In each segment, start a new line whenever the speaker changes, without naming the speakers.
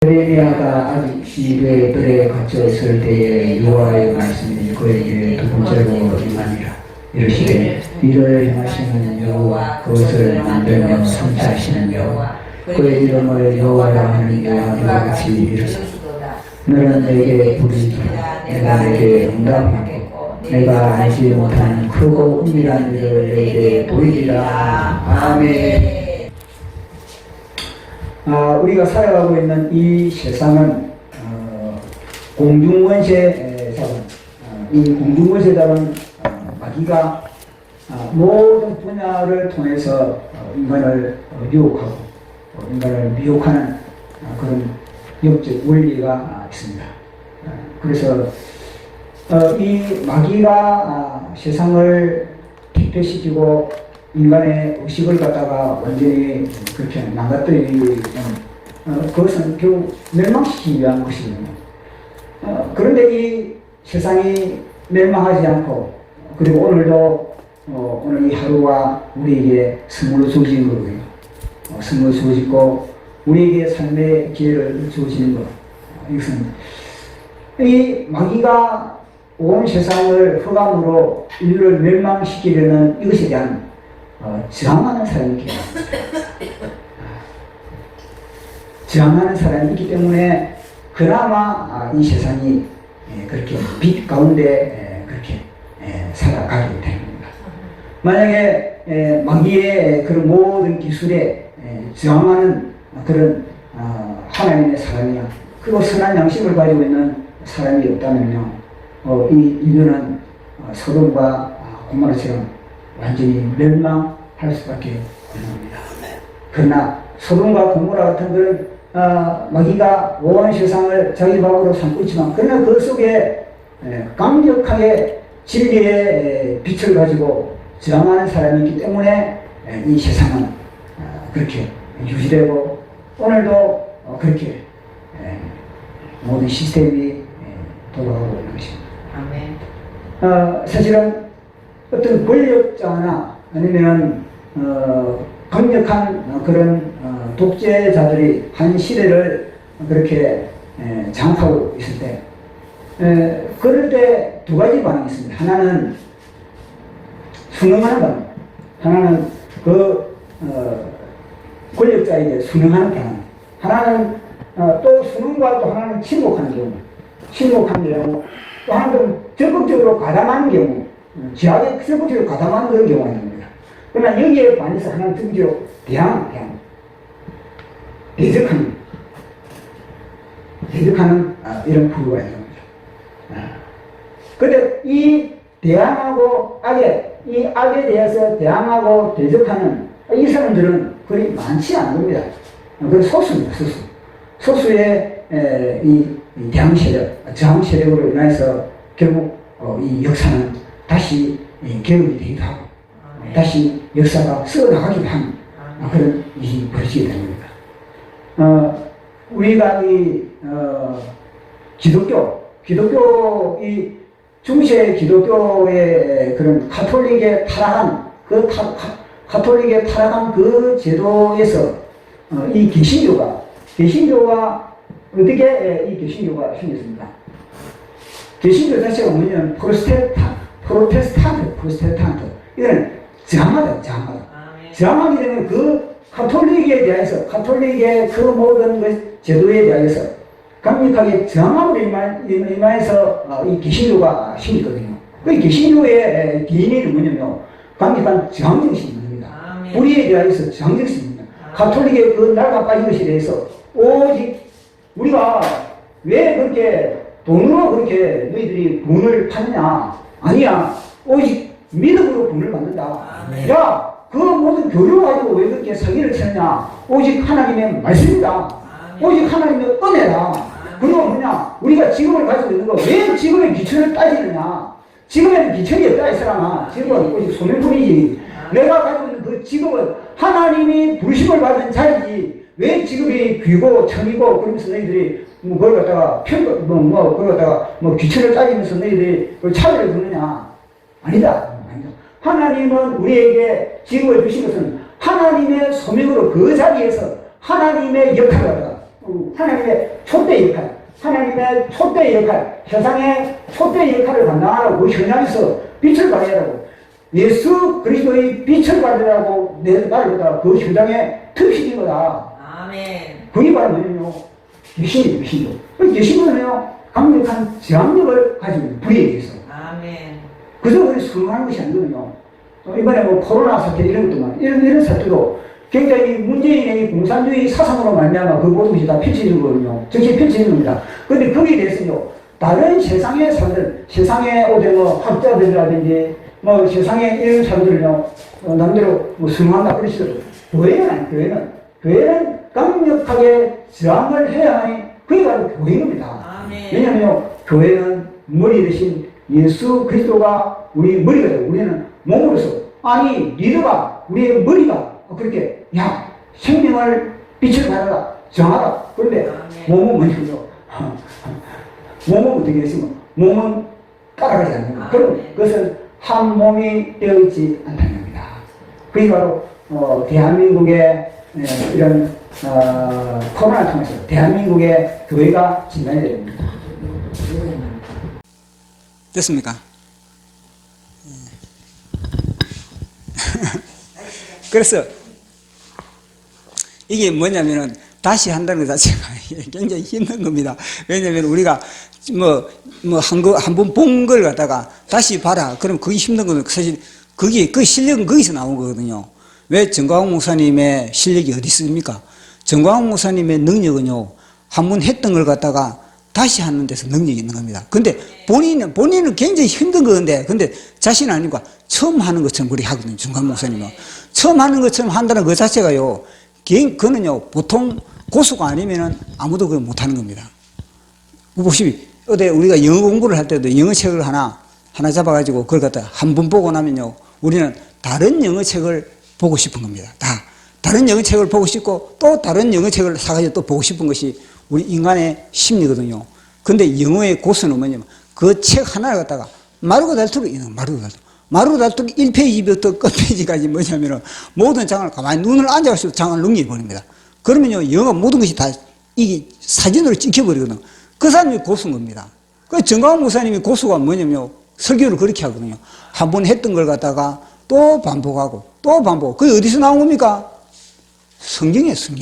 에레미야가 아직 시베의 뜰에 갇혀있을 때에 여호와의 말씀이 그에게 두 번째로 임하니라. 이르시되 이를 행하시는 여호와 그것을 만들며 성취하시는 여호와 그의 이름을 여호와라 하는 이와 이와 같이 이르소서. 너는 내게 부르짖으라. 내가 내게 응답하겠고 내가 알지 못하는 크고 은밀한 일을 내게 보이리라. 아멘. 우리가 살아가고 있는 이 세상은 공중권세 자본, 이 공중권세 자본 마귀가 모든 분야를 통해서 인간을 유혹하고 인간을 미혹하는 그런 영적 원리가 있습니다. 그래서 이 마귀가 세상을 퇴폐시키고 인간의 의식을 갖다가 완전히 그렇게 망가뜨리는 그것은 결국 멸망시키기 위한 것이거든요. 그런데 이 세상이 멸망하지 않고 그리고 오늘도 오늘 이 하루가 우리에게 선물로 주어진 거고요. 선물로 주어지고 우리에게 삶의 기회를 주어지는 것. 이것은 이 마귀가 온 세상을 흑암으로 인류를 멸망시키려는 이것에 대한 저항하는 사람이 있기 저항하는 사람이 있기 때문에 그나마 이 세상이 그렇게 빛 가운데 그렇게 살아가게 됩니다. 만약에 마귀의 그런 모든 기술에 저항하는 그런 하나님의 사람이야 그리고 선한 양심을 가지고 있는 사람이 없다면요 이 인류는 소돔과 고모라처럼 완전히 멸망할 수밖에 없습니다. 그러나 소돔과 고모라 같은 그런 마귀가 온 세상을 자기 밥으로 삼고 있지만 그러나 그 속에 강력하게 진리의 빛을 가지고 저항하는 사람이 있기 때문에 이 세상은 그렇게 유지되고 오늘도 그렇게 모든 시스템이 돌아가고 있는 것입니다. 아멘. 사실은 어떤 권력자나 아니면 강력한 그런 독재자들이 한 시대를 그렇게 장악하고 있을 때 그럴 때 두 가지 반응이 있습니다. 하나는 순응하는 반응, 하나는 그 권력자에게 순응하는 반응, 하나는 또 순응과 또 하나는 침묵하는 경우, 침묵하는 경우, 또 하나는 적극적으로 가담하는 경우, 지하에 적극적으로 가담하는 그런 경우가 있습니다. 그러나 여기에 반해서 하나는 적극적으로 대적하는 이런 부류가 있는 겁니다. 그런데 이 대항하고 이 악에 대해서 대항하고 대적하는 이 사람들은 그리 많지 않은 겁니다. 그건 소수입니다, 소수. 소수의 이 대항 세력, 저항 세력으로 인해서 결국 이 역사는 다시 개혁이 되기도 하고 다시 역사가 썩어나가기도 하는 그런 일이 벌어지게 됩니다. 우리가 이 기독교 이 중세 기독교의 그런 가톨릭에 타락한 그 제도에서 이 개신교가 어떻게 이 개신교가 생겼습니다. 개신교 자체가 뭐냐면 프로테스탄트 이거는 저항하다. 저항하게 되면 그 가톨릭에 대해서 가톨릭의 그 모든 그 제도에 대해서 강력하게 저항함으로 임하여서 이 개신교가 생겼거든요. 그 개신교의 DNA는 뭐냐면 강력한 저항정신입니다. 우리에 대해서 저항정신입니다. 가톨릭의 그 나라가 빠진 것에 대해서 오직 우리가 왜 그렇게 돈으로 그렇게 너희들이 돈을 파느냐? 아니야. 오직 믿음으로 돈을 받는다. 야, 그 모든 교류 가지고 왜 그렇게 사기를 치느냐? 오직 하나님의 말씀이다. 오직 하나님의 은혜다. 그리고 뭐냐? 우리가 지금을 가지고 있는 거 왜 지금의 기초를 따지느냐? 지금에는 기초이 없다 이 사람아. 지금은 오직 소명뿐이지. 내가 가지고 있는 그 지금은 하나님이 부르심을 받은 자리지. 왜 지금이 귀고 천이고 그러면서 너희들이 그걸 갖다가 그걸 갖다가 기초를 따지면서 너희들이 그걸 차별을 두느냐? 아니다. 하나님은 우리에게 지금을 주신 것은 하나님의 소명으로 그 자리에서 하나님의 역할을 갖다가 하나님의 촛대 역할, 하나님의 촛대 역할, 세상의 촛대 역할을 감당하라고 그 현장에서 빛을 발하라고 예수 그리스도의 빛을 발하라고 내 말보다 그 현장에 특식인 거다.
아멘.
그게 바로 뭐냐면 예신이에요. 예신도. 예신은요 강력한 저항력을 가지고 있는 불의에 의해서.
아멘.
그저 그렇게 순응하는 것이 아니거든요. 이번에 뭐 코로나 사태 이런 것도 이런 사태도 굉장히 문재인의 공산주의 사상으로 말미암아 그 모든 것이 다 펼쳐지는 거거든요. 정치 펼쳐지는 겁니다. 그런데 거기에 대해서요 다른 세상의 사람들, 세상의 뭐 학자들이라든지 뭐 세상의 이런 사람들은요 남대로 뭐 순응한다 그러시더라고요. 교회는 강력하게 저항을 해야 하니 그게 바로 교회인 겁니다. 왜냐하면 교회는 머리 대신 예수 그리스도가 우리 머리가 되고 우리는 몸으로서 아니 리더가 우리의 머리가 그렇게 야 생명을 빛을 발하라 정하라. 그런데 몸은 뭐냐면요 몸은 어떻게 했으면 몸은 따라가지 않는 거예요. 그럼 그것은 한 몸이 되어 있지 않다는 겁니다. 그게 바로 대한민국의 이런 코로나를 통해서 대한민국의 교회가 진단이 됩니다. 됐습니까? 그래서 이게 뭐냐면은 다시 한다는 것 자체가 굉장히 힘든 겁니다. 왜냐면 우리가 한 번 본 걸 갖다가 다시 봐라. 그럼 그게 힘든 거는 사실 그 실력은 거기서 나온 거거든요. 왜 정광훈 목사님의 실력이 어디 있습니까? 정광훈 목사님의 능력은요, 한 번 했던 걸 갖다가 다시 하는 데서 능력이 있는 겁니다. 근데 본인은 굉장히 힘든 건데, 근데 자신 아니고 처음 하는 것처럼 그렇게 하거든요. 정광훈 목사님은. 처음 하는 것처럼 한다는 그 자체가요, 그거는요, 보통 고수가 아니면은 아무도 그걸 못 하는 겁니다. 보시면, 어제 우리가 영어 공부를 할 때도 영어 책을 하나 잡아가지고 그걸 갖다 한 번 보고 나면요, 우리는 다른 영어 책을 보고 싶은 겁니다. 다른 영어 책을 보고 싶고 또 다른 영어 책을 사가지고 또 보고 싶은 것이 우리 인간의 심리거든요. 근데 영어의 고수는 뭐냐면 그 책 하나를 갖다가 마르고 닳도록 마르고 닳도록 1페이지부터 끝페이지까지 뭐냐면은 모든 장을 가만히 눈을 앉아서 장을 넘겨버립니다. 그러면요, 영어 모든 것이 다 이게 사진으로 찍혀버리거든요. 그 사람이 고수인 겁니다. 그 정광훈 목사님이 고수가 뭐냐면 설교를 그렇게 하거든요. 한 번 했던 걸 갖다가 또 반복하고 또 반복하고. 그게 어디서 나온 겁니까? 성경에서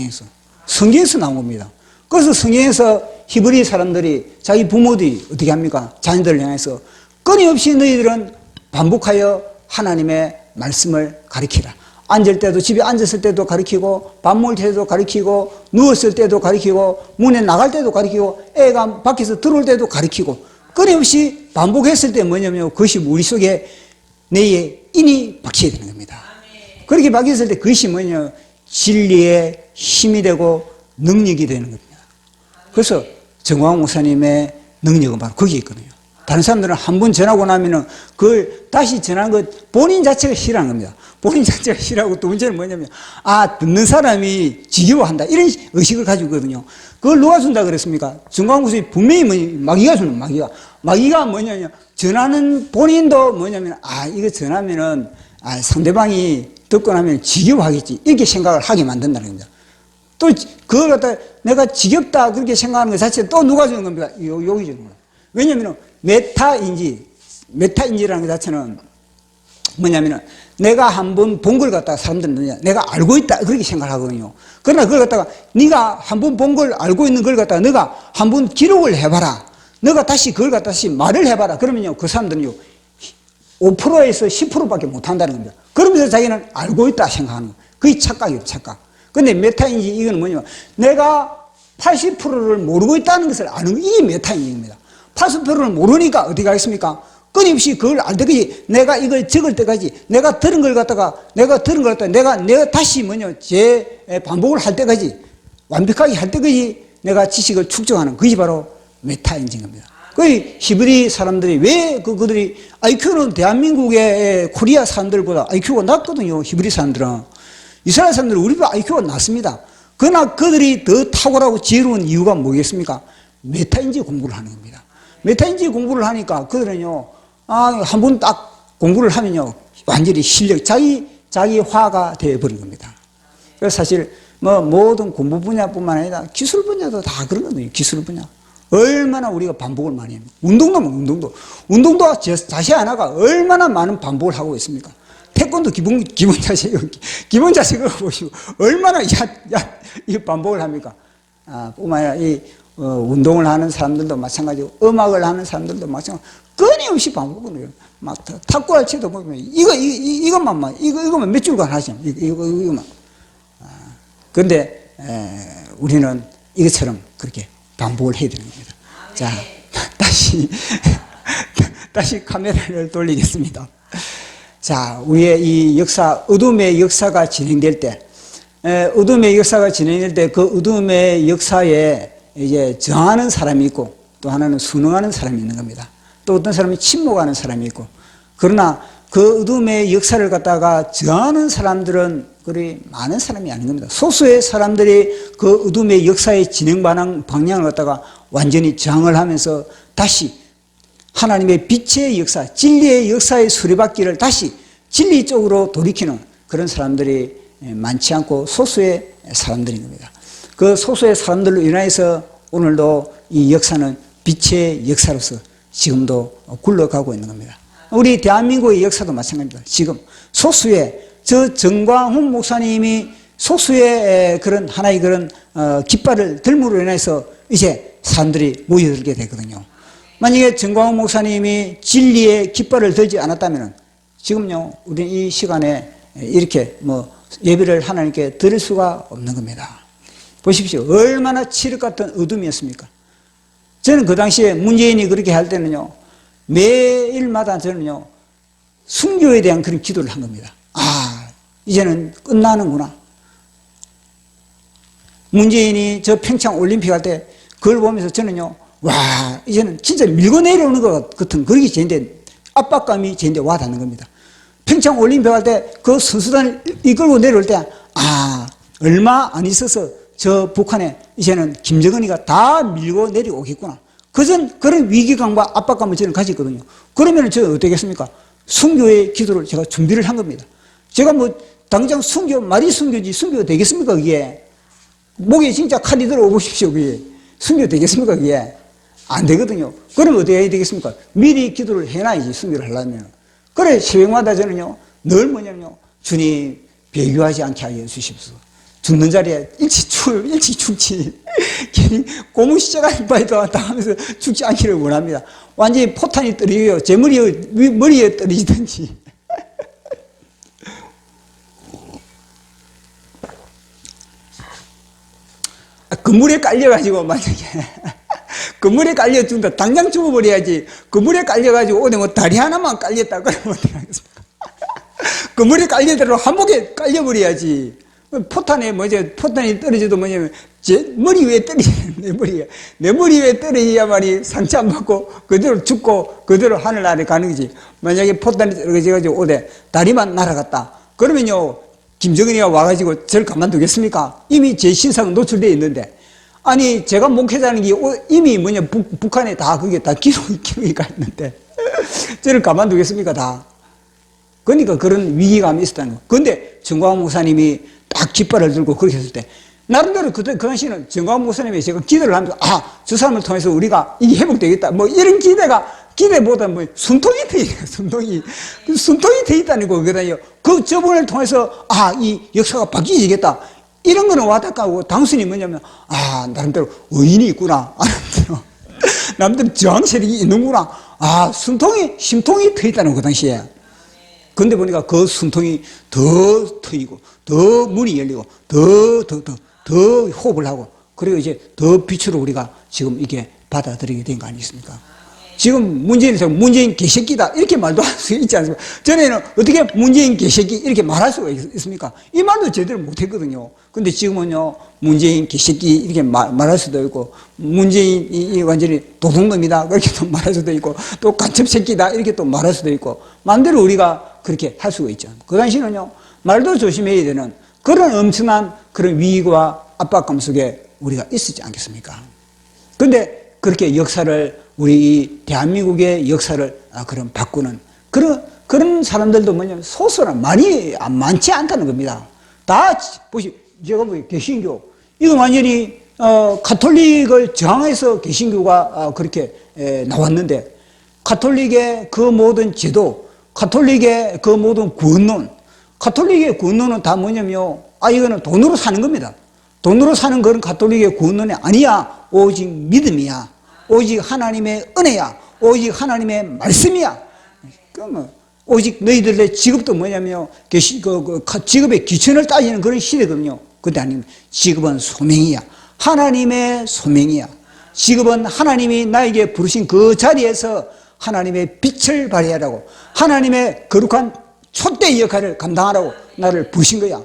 나온 겁니다. 그래서 성경에서 히브리 사람들이 자기 부모들이 어떻게 합니까? 자녀들을 향해서 끊임없이 너희들은 반복하여 하나님의 말씀을 가르치라. 앉을 때도, 집에 앉았을 때도 가르치고, 밥 먹을 때도 가르치고, 누웠을 때도 가르치고, 문에 나갈 때도 가르치고, 애가 밖에서 들어올 때도 가르치고, 끊임없이 반복했을 때 뭐냐면 그것이 우리 속에 내의 인이 박혀야 되는 겁니다. 그렇게 박혔을 때 그것이 뭐냐면 진리의 힘이 되고 능력이 되는 겁니다. 그래서 정광훈 목사님의 능력은 바로 거기에 있거든요. 다른 사람들은 한 번 전하고 나면은 그걸 다시 전하는 것 본인 자체가 싫어하는 겁니다. 본인 자체가 싫어하고 두 번째는 뭐냐면 듣는 사람이 지겨워한다 이런 의식을 가지고 있거든요. 그걸 누가 준다 그랬습니까? 정광훈 목사님이 분명히 마귀가 주는 마귀가 뭐냐면 전하는 본인도 뭐냐면 이거 전하면은 상대방이 듣고 나면 지겨워하겠지 이렇게 생각을 하게 만든다는 겁니다. 또 그걸 갖다 내가 지겹다 그렇게 생각하는 것 자체 또 누가 주는 겁니까? 욕이 주는 거예요. 왜냐하면 메타인지라는 것 자체는 뭐냐면은 내가 한번 본 걸 갖다가 사람들은 내가 알고 있다 그렇게 생각을 하거든요. 그러나 그걸 갖다가 네가 한번 본 걸 알고 있는 걸 갖다가 네가 한번 기록을 해봐라. 너가 다시 그걸 갖다 다시 말을 해봐라. 그러면요 그 사람들은요 5%에서 10%밖에 못한다는 겁니다. 그러면서 자기는 알고 있다 생각하는 거예요. 그게 착각이에요, 착각. 근데 메타인지 이거는 뭐냐면 내가 80%를 모르고 있다는 것을 아는 거, 이게 메타인지입니다. 80%를 모르니까 어디 가겠습니까? 끊임없이 그걸 알 때까지 내가 이걸 적을 때까지 내가 들은 걸 갖다가 내가 다시 반복을 할 때까지 완벽하게 할 때까지 내가 지식을 축적하는 그것이 바로 메타인지인 겁니다. 그 히브리 사람들이 왜 그들이 IQ는 대한민국의 코리아 사람들보다 IQ가 낮거든요. 히브리 사람들은. 이스라엘 사람들은 우리보다 IQ가 낮습니다. 그러나 그들이 더 탁월하고 지혜로운 이유가 뭐겠습니까? 메타인지 공부를 하는 겁니다. 메타인지 공부를 하니까 그들은요, 한 번 딱 공부를 하면요, 완전히 실력, 자기 화가 되어버린 겁니다. 그래서 사실
뭐 모든 공부 분야뿐만 아니라 기술 분야도 다 그러거든요. 기술 분야. 얼마나 우리가 반복을 많이 합니까? 운동도 자세 하나가 얼마나 많은 반복을 하고 있습니까? 태권도 기본 자세가 보시고 얼마나 이 반복을 합니까? 뿐만 아니라 운동을 하는 사람들도 마찬가지고 음악을 하는 사람들도 마찬가지고 끊임없이 반복을 해요. 막 탁구할 때도 보면 이것만 몇 줄간 하죠. 이것만. 그런데 우리는 이것처럼 그렇게 반복을 해야 되는 겁니다. 자, 다시 카메라를 돌리겠습니다. 자, 우리의 이 역사, 어둠의 역사가 진행될 때, 그 어둠의 역사에 이제 저항하는 사람이 있고, 또 하나는 순응하는 사람이 있는 겁니다. 또 어떤 사람이 침묵하는 사람이 있고, 그러나 그 어둠의 역사를 갖다가 저항하는 사람들은 그리 많은 사람이 아닌 겁니다. 소수의 사람들이 그 어둠의 역사의 진행 방향을 갖다가 완전히 저항을 하면서 다시 하나님의 빛의 역사, 진리의 역사의 수레바퀴를 다시 진리 쪽으로 돌이키는 그런 사람들이 많지 않고 소수의 사람들인 겁니다. 그 소수의 사람들로 인해서 오늘도 이 역사는 빛의 역사로서 지금도 굴러가고 있는 겁니다. 우리 대한민국의 역사도 마찬가지입니다. 지금 소수의 정광훈 목사님이 소수의 그런 하나의 그런 깃발을 들므로 인해서 이제 사람들이 모여들게 되거든요. 만약에 정광훈 목사님이 진리의 깃발을 들지 않았다면 지금요 우리 이 시간에 이렇게 예배를 하나님께 드릴 수가 없는 겁니다. 보십시오. 얼마나 칠흑 같은 어둠이었습니까? 저는 그 당시에 문재인이 그렇게 할 때는요 매일마다 저는요 순교에 대한 그런 기도를 한 겁니다. 이제는 끝나는구나. 문재인이 저 평창 올림픽 할 때 그걸 보면서 저는요 이제는 진짜 밀고 내려오는 것 같은 그게 저인데 압박감이 저인데 와닿는 겁니다. 평창 올림픽 할 때 그 선수단을 이끌고 내려올 때 얼마 안 있어서 저 북한에 이제는 김정은이가 다 밀고 내려오겠구나. 그런 위기감과 압박감을 저는 가졌거든요. 그러면 저는 어떻겠습니까? 순교의 기도를 제가 준비를 한 겁니다. 제가 당장 말이 순교지 순교 되겠습니까? 그게 목에 진짜 칼이 들어오 보십시오. 그게 순교 되겠습니까? 그게 안 되거든요. 그러면 어떻게 해야 되겠습니까? 미리 기도를 해놔야지 순교를 하려면. 그래 새벽마다 저는요 늘 뭐냐면요 주님 배교하지 않게 하여 주십시오. 죽는 자리에 일찍 죽지. 괜히 고무시작할 바에도 당하면서 죽지 않기를 원합니다. 완전히 포탄이 떨어져요. 제 머리에 떨어지든지. 그물에 깔려가지고 만약에 그물에 깔려 죽는다. 당장 죽어버려야지. 그물에 깔려가지고 오늘 다리 하나만 깔렸다 그러면 어떻게 하겠습니까? 그물에 깔려들어 한복에 깔려버려야지. 포탄이 떨어져도 제 머리 위에 떨어지는 내 머리 위에 떨어져야만이 상처 안 받고 그대로 죽고 그대로 하늘 아래 가는 거지. 만약에 포탄이 떨어져가지고 오대 다리만 날아갔다. 그러면요 김정은이가 와가지고 저를 가만두겠습니까? 이미 제 신상은 노출되어 있는데. 아니 제가 목회자는 게 이미 북한에 다 그게 다 기록이 가 있는데 저를 가만두겠습니까? 다. 그러니까 그런 위기감이 있었다는 거. 그런데 정광훈 목사님이 딱 깃발을 들고 그렇게 했을 때 나름대로 그 당시에는 정광훈 목사님이 제가 기도를 하면서 저 사람을 통해서 우리가 이게 회복되겠다 이런 기대보다 순통이 돼 있어요. 순통이 돼 있다는 거거든요. 저분을 통해서 이 역사가 바뀌겠다 이런 거는 와닿고 당순이 뭐냐면 나름대로 의인이 있구나. 나름대로 저항 세력이 있는구나. 심통이 돼 있다는 거 그 당시에. 근데 보니까 그 숨통이 더 트이고, 더 문이 열리고, 더 호흡을 하고, 그리고 이제 더 빛으로 우리가 지금 이게 받아들이게 된 거 아니겠습니까? 지금 문재인 개새끼다 이렇게 말도 할 수 있지 않습니까? 전에는 어떻게 문재인 개새끼 이렇게 말할 수가 있습니까? 이 말도 제대로 못했거든요. 근데 지금은요 문재인 개새끼 이렇게 말할 수도 있고 문재인이 완전히 도둑놈이다 그렇게 또 말할 수도 있고 또 간첩새끼다 이렇게 또 말할 수도 있고 마음대로 우리가 그렇게 할 수가 있죠. 그 당시는요 말도 조심해야 되는 그런 엄청난 그런 위기와 압박감 속에 우리가 있었지 않겠습니까? 근데 그렇게 역사를 우리 대한민국의 역사를 그런 바꾸는 그런 사람들도 뭐냐면 소수나 많지 않다는 겁니다. 다 보시 제가 뭐 개신교 이거 완전히 가톨릭을 저항해서 개신교가 그렇게 나왔는데 가톨릭의 그 모든 제도, 가톨릭의 그 모든 구원론, 가톨릭의 구원론은 다 뭐냐면요, 이거는 돈으로 사는 겁니다. 돈으로 사는 그런 가톨릭의 구원론이 아니야. 오직 믿음이야. 오직 하나님의 은혜야. 오직 하나님의 말씀이야. 그러면 오직 너희들의 직업도 뭐냐면요, 직업의 기준을 따지는 그런 시대거든요. 그때 아니면 직업은 소명이야. 하나님의 소명이야. 직업은 하나님이 나에게 부르신 그 자리에서 하나님의 빛을 발휘하라고, 하나님의 거룩한 촛대 역할을 감당하라고 나를 부르신 거야.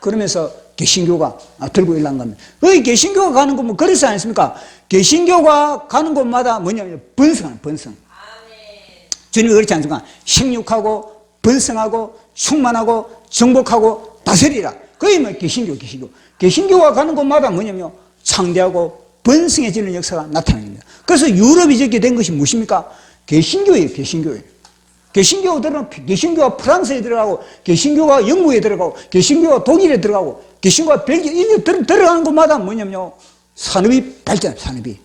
그러면서 개신교가 들고 일어난 겁니다. 그 개신교가 가는 곳은 그래서 아니습니까? 개신교가 가는 곳마다 뭐냐면 번성하는 번성. 주님이 그렇지 않습니까? 생육하고 번성하고 충만하고 정복하고 다스리라. 그게 뭐 개신교. 개신교가 가는 곳마다 뭐냐면 창대하고 번성해지는 역사가 나타납니다. 그래서 유럽이 저렇게 된 것이 무엇입니까? 개신교예요. 개신교가 프랑스에 들어가고, 개신교가 영국에 들어가고, 개신교가 독일에 들어가고, 개신교가 벨기에, 이게 들어가는 곳마다 뭐냐면요, 산업이 발전, 산업이.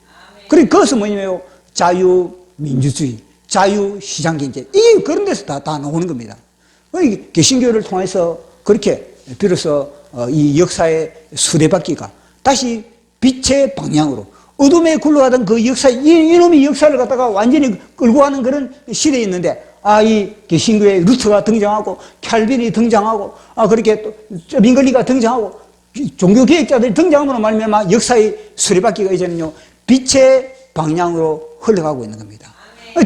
그리고 그것은 뭐냐면요, 자유민주주의, 자유시장경제, 이 그런 데서 다 나오는 겁니다. 개신교를 통해서 그렇게 비로소 이 역사의 수레바퀴가 다시 빛의 방향으로, 어둠에 굴러가던 그 역사, 이놈의 역사를 갖다가 완전히 끌고 가는 그런 시대에 있는데, 이 개신교의 루터가 등장하고, 칼빈이 등장하고, 그렇게 또 민글리가 등장하고, 종교개혁자들이 등장함으로 말미암아 역사의 수레바퀴가 이제는요, 빛의 방향으로 흘러가고 있는 겁니다.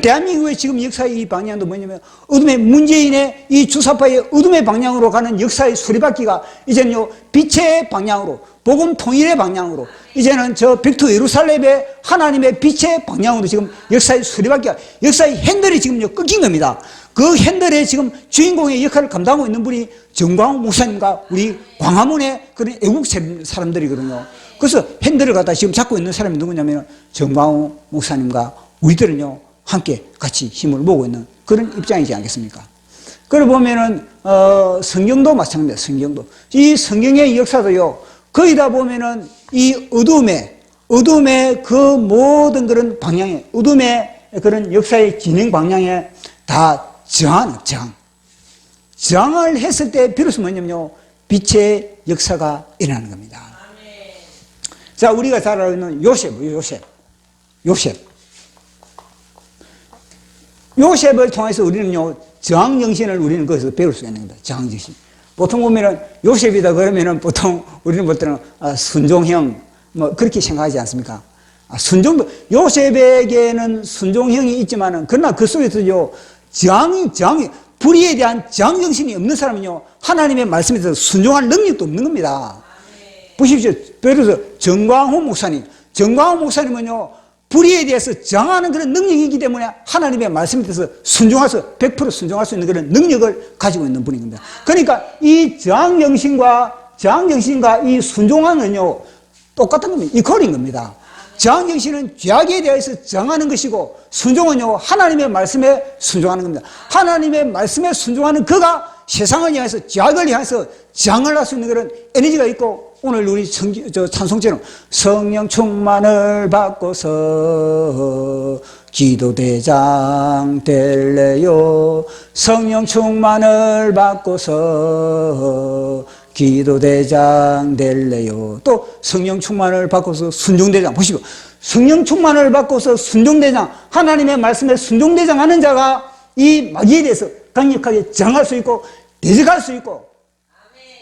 대한민국의 지금 역사의 이 방향도 뭐냐면, 어둠의 문재인의 이 주사파의 어둠의 방향으로 가는 역사의 수레바퀴가 이제는요, 빛의 방향으로, 복음 통일의 방향으로, 이제는 저 백두 예루살렘의 하나님의 빛의 방향으로 지금 역사의 수레바퀴가, 역사의 핸들이 지금요, 끊긴 겁니다. 그 핸들의 지금 주인공의 역할을 감당하고 있는 분이 정광훈 목사님과 우리 광화문의 그런 애국 사람들이거든요. 그래서 핸들을 갖다 지금 잡고 있는 사람이 누구냐면 정광훈 목사님과 우리들은요, 함께 같이 힘을 모으고 있는 그런 입장이지 않겠습니까? 그걸 보면은, 성경도 마찬가지입니다. 성경도. 이 성경의 역사도요, 거기다 보면은 이 어둠의 그 모든 그런 방향에, 어둠의 그런 역사의 진행 방향에 다 저항을 했을 때 비로소 뭐냐면요, 빛의 역사가 일어나는 겁니다. 자, 우리가 잘 알고 있는 요셉을 통해서 우리는요, 저항정신을 우리는 거기서 배울 수 있는 겁니다. 저항정신. 보통 보면은 요셉이다 그러면은 보통 우리는 볼 때는 순종형 뭐 그렇게 생각하지 않습니까? 요셉에게는 순종형이 있지만은 그러나 그 속에서요, 저항이 불의에 대한 저항정신이 없는 사람은요, 하나님의 말씀에 대해서 순종할 능력도 없는 겁니다. 보십시오. 예를 들어서 정광훈 목사님은요, 불의에 대해서 저항하는 그런 능력이 있기 때문에 하나님의 말씀에 대해서 100% 순종할 수 있는 그런 능력을 가지고 있는 분인 겁니다. 그러니까 이 저항정신과 이 순종하는요, 똑같은 겁니다. 이퀄인 겁니다. 저항정신은 죄악에 대해서 저항하는 것이고, 순종은요, 하나님의 말씀에 순종하는 겁니다. 하나님의 말씀에 순종하는 그가 세상을 향해서, 죄악을 향해서 저항을 할 수 있는 그런 에너지가 있고, 오늘 우리 찬송처럼 성령 충만을 받고서 기도대장 될래요. 성령 충만을 받고서 기도대장 될래요. 또 성령 충만을 받고서 순종대장. 보시고, 성령 충만을 받고서 순종대장, 하나님의 말씀에 순종대장 하는 자가 이 마귀에 대해서 강력하게 저항할 수 있고, 대적할 수 있고,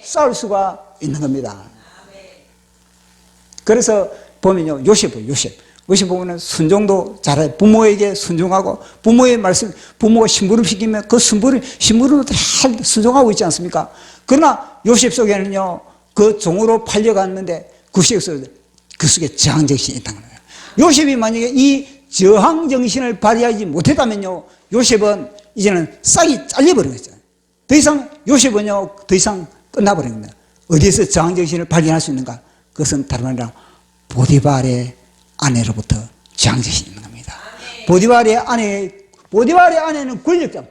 싸울 수가 있는 겁니다. 그래서 보면요, 요셉 보면은 순종도 잘해. 부모에게 순종하고, 부모의 말씀, 부모가 심부름 시키면 그 심부름을 잘 순종하고 있지 않습니까? 그러나 요셉 속에는요, 그 종으로 팔려갔는데 그 속에 저항정신이 있다는 거예요. 요셉이 만약에 이 저항정신을 발휘하지 못했다면요, 요셉은 이제는 싹이 잘려버린 거죠. 더 이상 끝나버린 겁니다. 어디에서 저항정신을 발휘할 수 있는가? 그것은 다름 아니라 보디발의 아내로부터 저항정신이 있는 겁니다. 보디발의 아내는 권력자.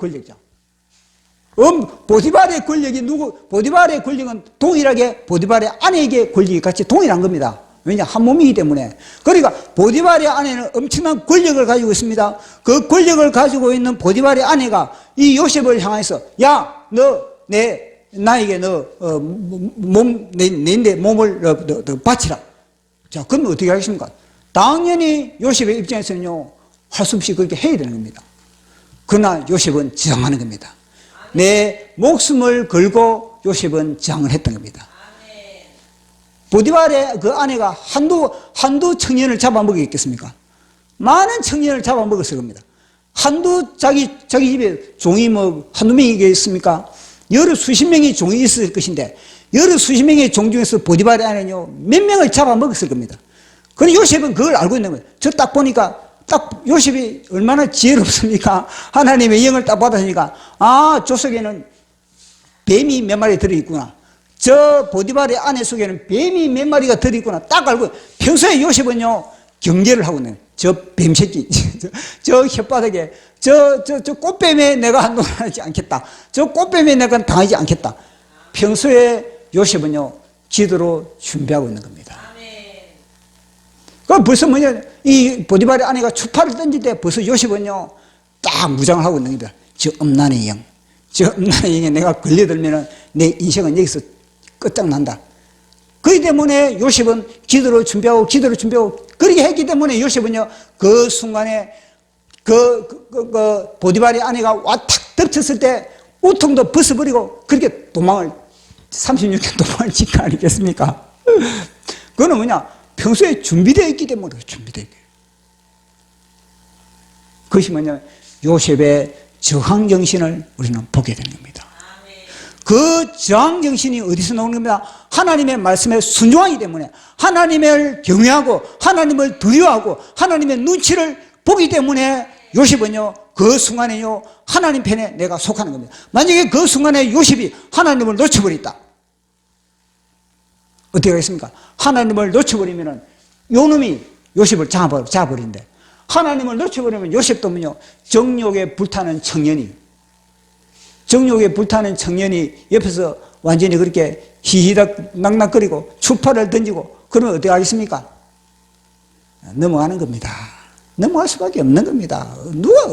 보디발의 권력이 보디발의 권력은 동일하게 보디발의 아내에게 권력이 같이 동일한 겁니다. 왜냐? 한 몸이기 때문에. 그러니까 보디발의 아내는 엄청난 권력을 가지고 있습니다. 그 권력을 가지고 있는 보디발의 아내가 이 요셉을 향해서, 야, 나에게 내 몸을 바치라. 자, 그럼 어떻게 하겠습니까? 당연히 요셉의 입장에서는요, 할 수 없이 그렇게 해야 되는 겁니다. 그러나 요셉은 저항하는 겁니다. 내 목숨을 걸고 요셉은 저항을 했던 겁니다. 보디발의 그 아내가 한두 청년을 잡아먹었겠습니까? 많은 청년을 잡아먹었을 겁니다. 자기 집에 종이 한두 명이 있습니까? 여러 수십 명의 종이 있을 것인데, 여러 수십 명의 종 중에서 보디발의 아내는요, 몇 명을 잡아먹었을 겁니다. 그런데 요셉은 그걸 알고 있는 거예요. 저 딱 보니까, 요셉이 얼마나 지혜롭습니까? 하나님의 영을 딱 받았으니까, 저 속에는 뱀이 몇 마리 들어있구나. 저 보디발의 아내 속에는 뱀이 몇 마리가 들어있구나. 딱 알고, 평소에 요셉은요, 경계를 하고 있는, 저 뱀새끼, 저 혓바닥에, 저 꽃뱀에 내가 한동안 하지 않겠다. 저 꽃뱀에 내가 당하지 않겠다. 평소에 요셉은요, 기도로 준비하고 있는 겁니다. 그럼 벌써 이 보디발의 아내가 추파를 던질 때 벌써 요셉은요, 딱 무장을 하고 있는 겁니다. 저 음란의 영. 저 음란의 영에 내가 걸려들면은 내 인생은 여기서 끝장난다. 그렇기 때문에 요셉은 기도를 준비하고 그렇게 했기 때문에 요셉은요, 그 순간에 보디발의 아내가 와 탁 덮쳤을 때 우통도 벗어버리고 그렇게 도망을 36년 도망을 친 거 아니겠습니까? 그거는 평소에 준비되어 있기 때문에 준비되어 있어요. 그것이 요셉의 저항정신을 우리는 보게 되는 겁니다. 그 저항정신이 어디서 나오는 겁니다? 하나님의 말씀에 순종하기 때문에, 하나님을 경외하고 하나님을 두려워하고 하나님의 눈치를 보기 때문에 요셉은요, 그 순간에요, 하나님 편에 내가 속하는 겁니다. 만약에 그 순간에 요셉이 하나님을 놓쳐버렸다, 어떻게 하겠습니까? 하나님을 놓쳐버리면은 요놈이 요셉을 잡아버린대. 하나님을 놓쳐버리면 요셉도 정욕에 불타는 청년이 옆에서 완전히 그렇게 히히덕 낙낙거리고 추파를 던지고 그러면 어떻게 하겠습니까? 넘어가는 겁니다. 넘어갈 수밖에 없는 겁니다. 누가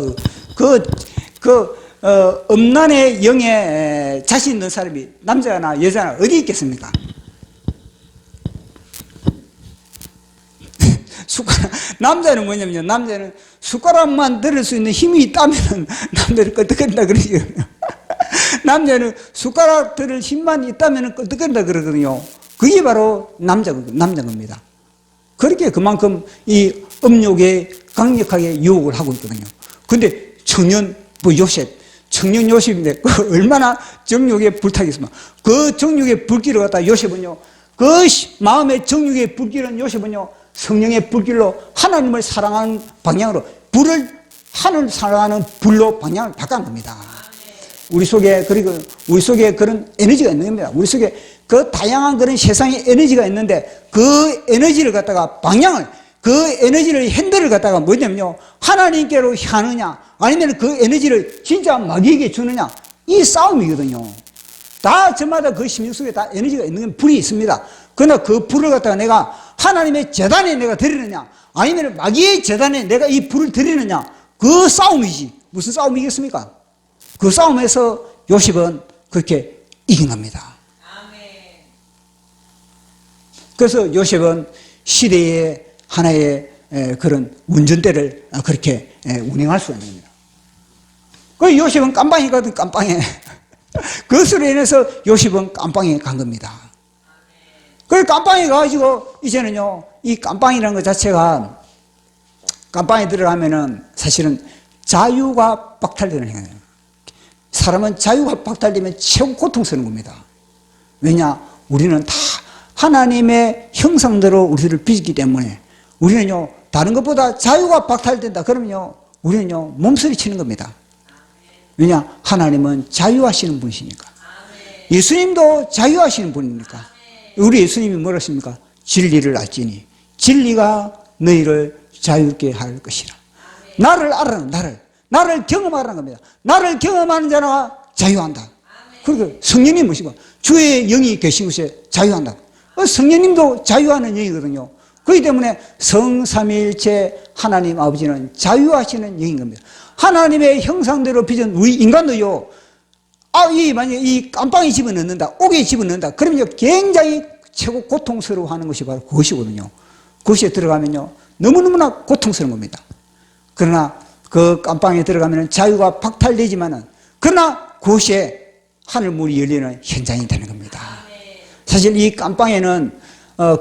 음란의 영에 자신 있는 사람이 남자나 여자나 어디 있겠습니까? 남자는 뭐냐면요, 남자는 숟가락만 들을 수 있는 힘이 있다면 남자를 끄떡거린다 그러거든요. 남자는 숟가락 들을 힘만 있다면 끄떡거린다 그러거든요. 그게 바로 남자입니다. 그렇게 그만큼 이 음욕에 강력하게 유혹을 하고 있거든요. 근데 청년 요셉인데 얼마나 정욕에 불타겠습니까? 그 정욕의 불길을 갖다 요셉은요, 그 마음의 정욕의 불길은 요셉은요, 성령의 불길로 하나님을 사랑하는 방향으로 하나님을 사랑하는 불로 방향을 바꾼 겁니다. 우리 속에 그런 에너지가 있는 겁니다. 우리 속에 그 다양한 그런 세상의 에너지가 있는데 그 에너지를 갖다가 그 에너지를 핸들을 갖다가 뭐냐면요, 하나님께로 향하느냐 아니면 그 에너지를 진짜 마귀에게 주느냐, 이 싸움이거든요. 다 저마다 그 심령 속에 다 에너지가 있는 건 불이 있습니다. 그러나 그 불을 갖다가 내가 하나님의 제단에 내가 드리느냐 아니면 마귀의 제단에 내가 이 불을 드리느냐, 그 싸움이지 무슨 싸움이겠습니까? 그 싸움에서 요셉은 그렇게 이긴 겁니다. 그래서 요셉은 시대의 하나의 그런 운전대를 그렇게 운행할 수가 있는 겁니다. 그 요셉은 깜빵이거든, 깜빵에. 그것으로 인해서 요셉은 깜빵에 간 겁니다. 그 깜빵에 가가지고 이제는요, 이 깜빵이라는 것 자체가, 깜빵에 들어가면은 사실은 자유가 박탈되는 행위예요. 사람은 자유가 박탈되면 최고 고통스러운 겁니다. 왜냐? 우리는 다 하나님의 형상대로 우리를 빚기 때문에 우리는요, 다른 것보다 자유가 박탈된다 그러면요, 우리는요, 몸서리 치는 겁니다. 왜냐? 하나님은 자유하시는 분이시니까. 예수님도 자유하시는 분이니까. 우리 예수님이 뭐라 했습니까? 진리를 알지니 진리가 너희를 자유롭게 할 것이라. 나를 알아라, 나를 경험하라는 겁니다. 나를 경험하는 자가 자유한다. 그리고 성령님 모시고 주의 영이 계신 곳에 자유한다. 성령님도 자유하는 영이거든요. 그렇기 때문에 성삼위일체 하나님 아버지는 자유하시는 영인 겁니다. 하나님의 형상대로 빚은 우리 인간도요, 만약에 이 깜빵에 집어넣는다, 옥에 집어넣는다, 그러면요, 굉장히 최고 고통스러워하는 것이 바로 그것이거든요. 그것에 들어가면요, 너무너무나 고통스러운 겁니다. 그러나 그 깜빵에 들어가면 자유가 박탈되지만은, 그러나 그것에 하늘문이 열리는 현장이 되는 겁니다. 사실 이 깜빵에는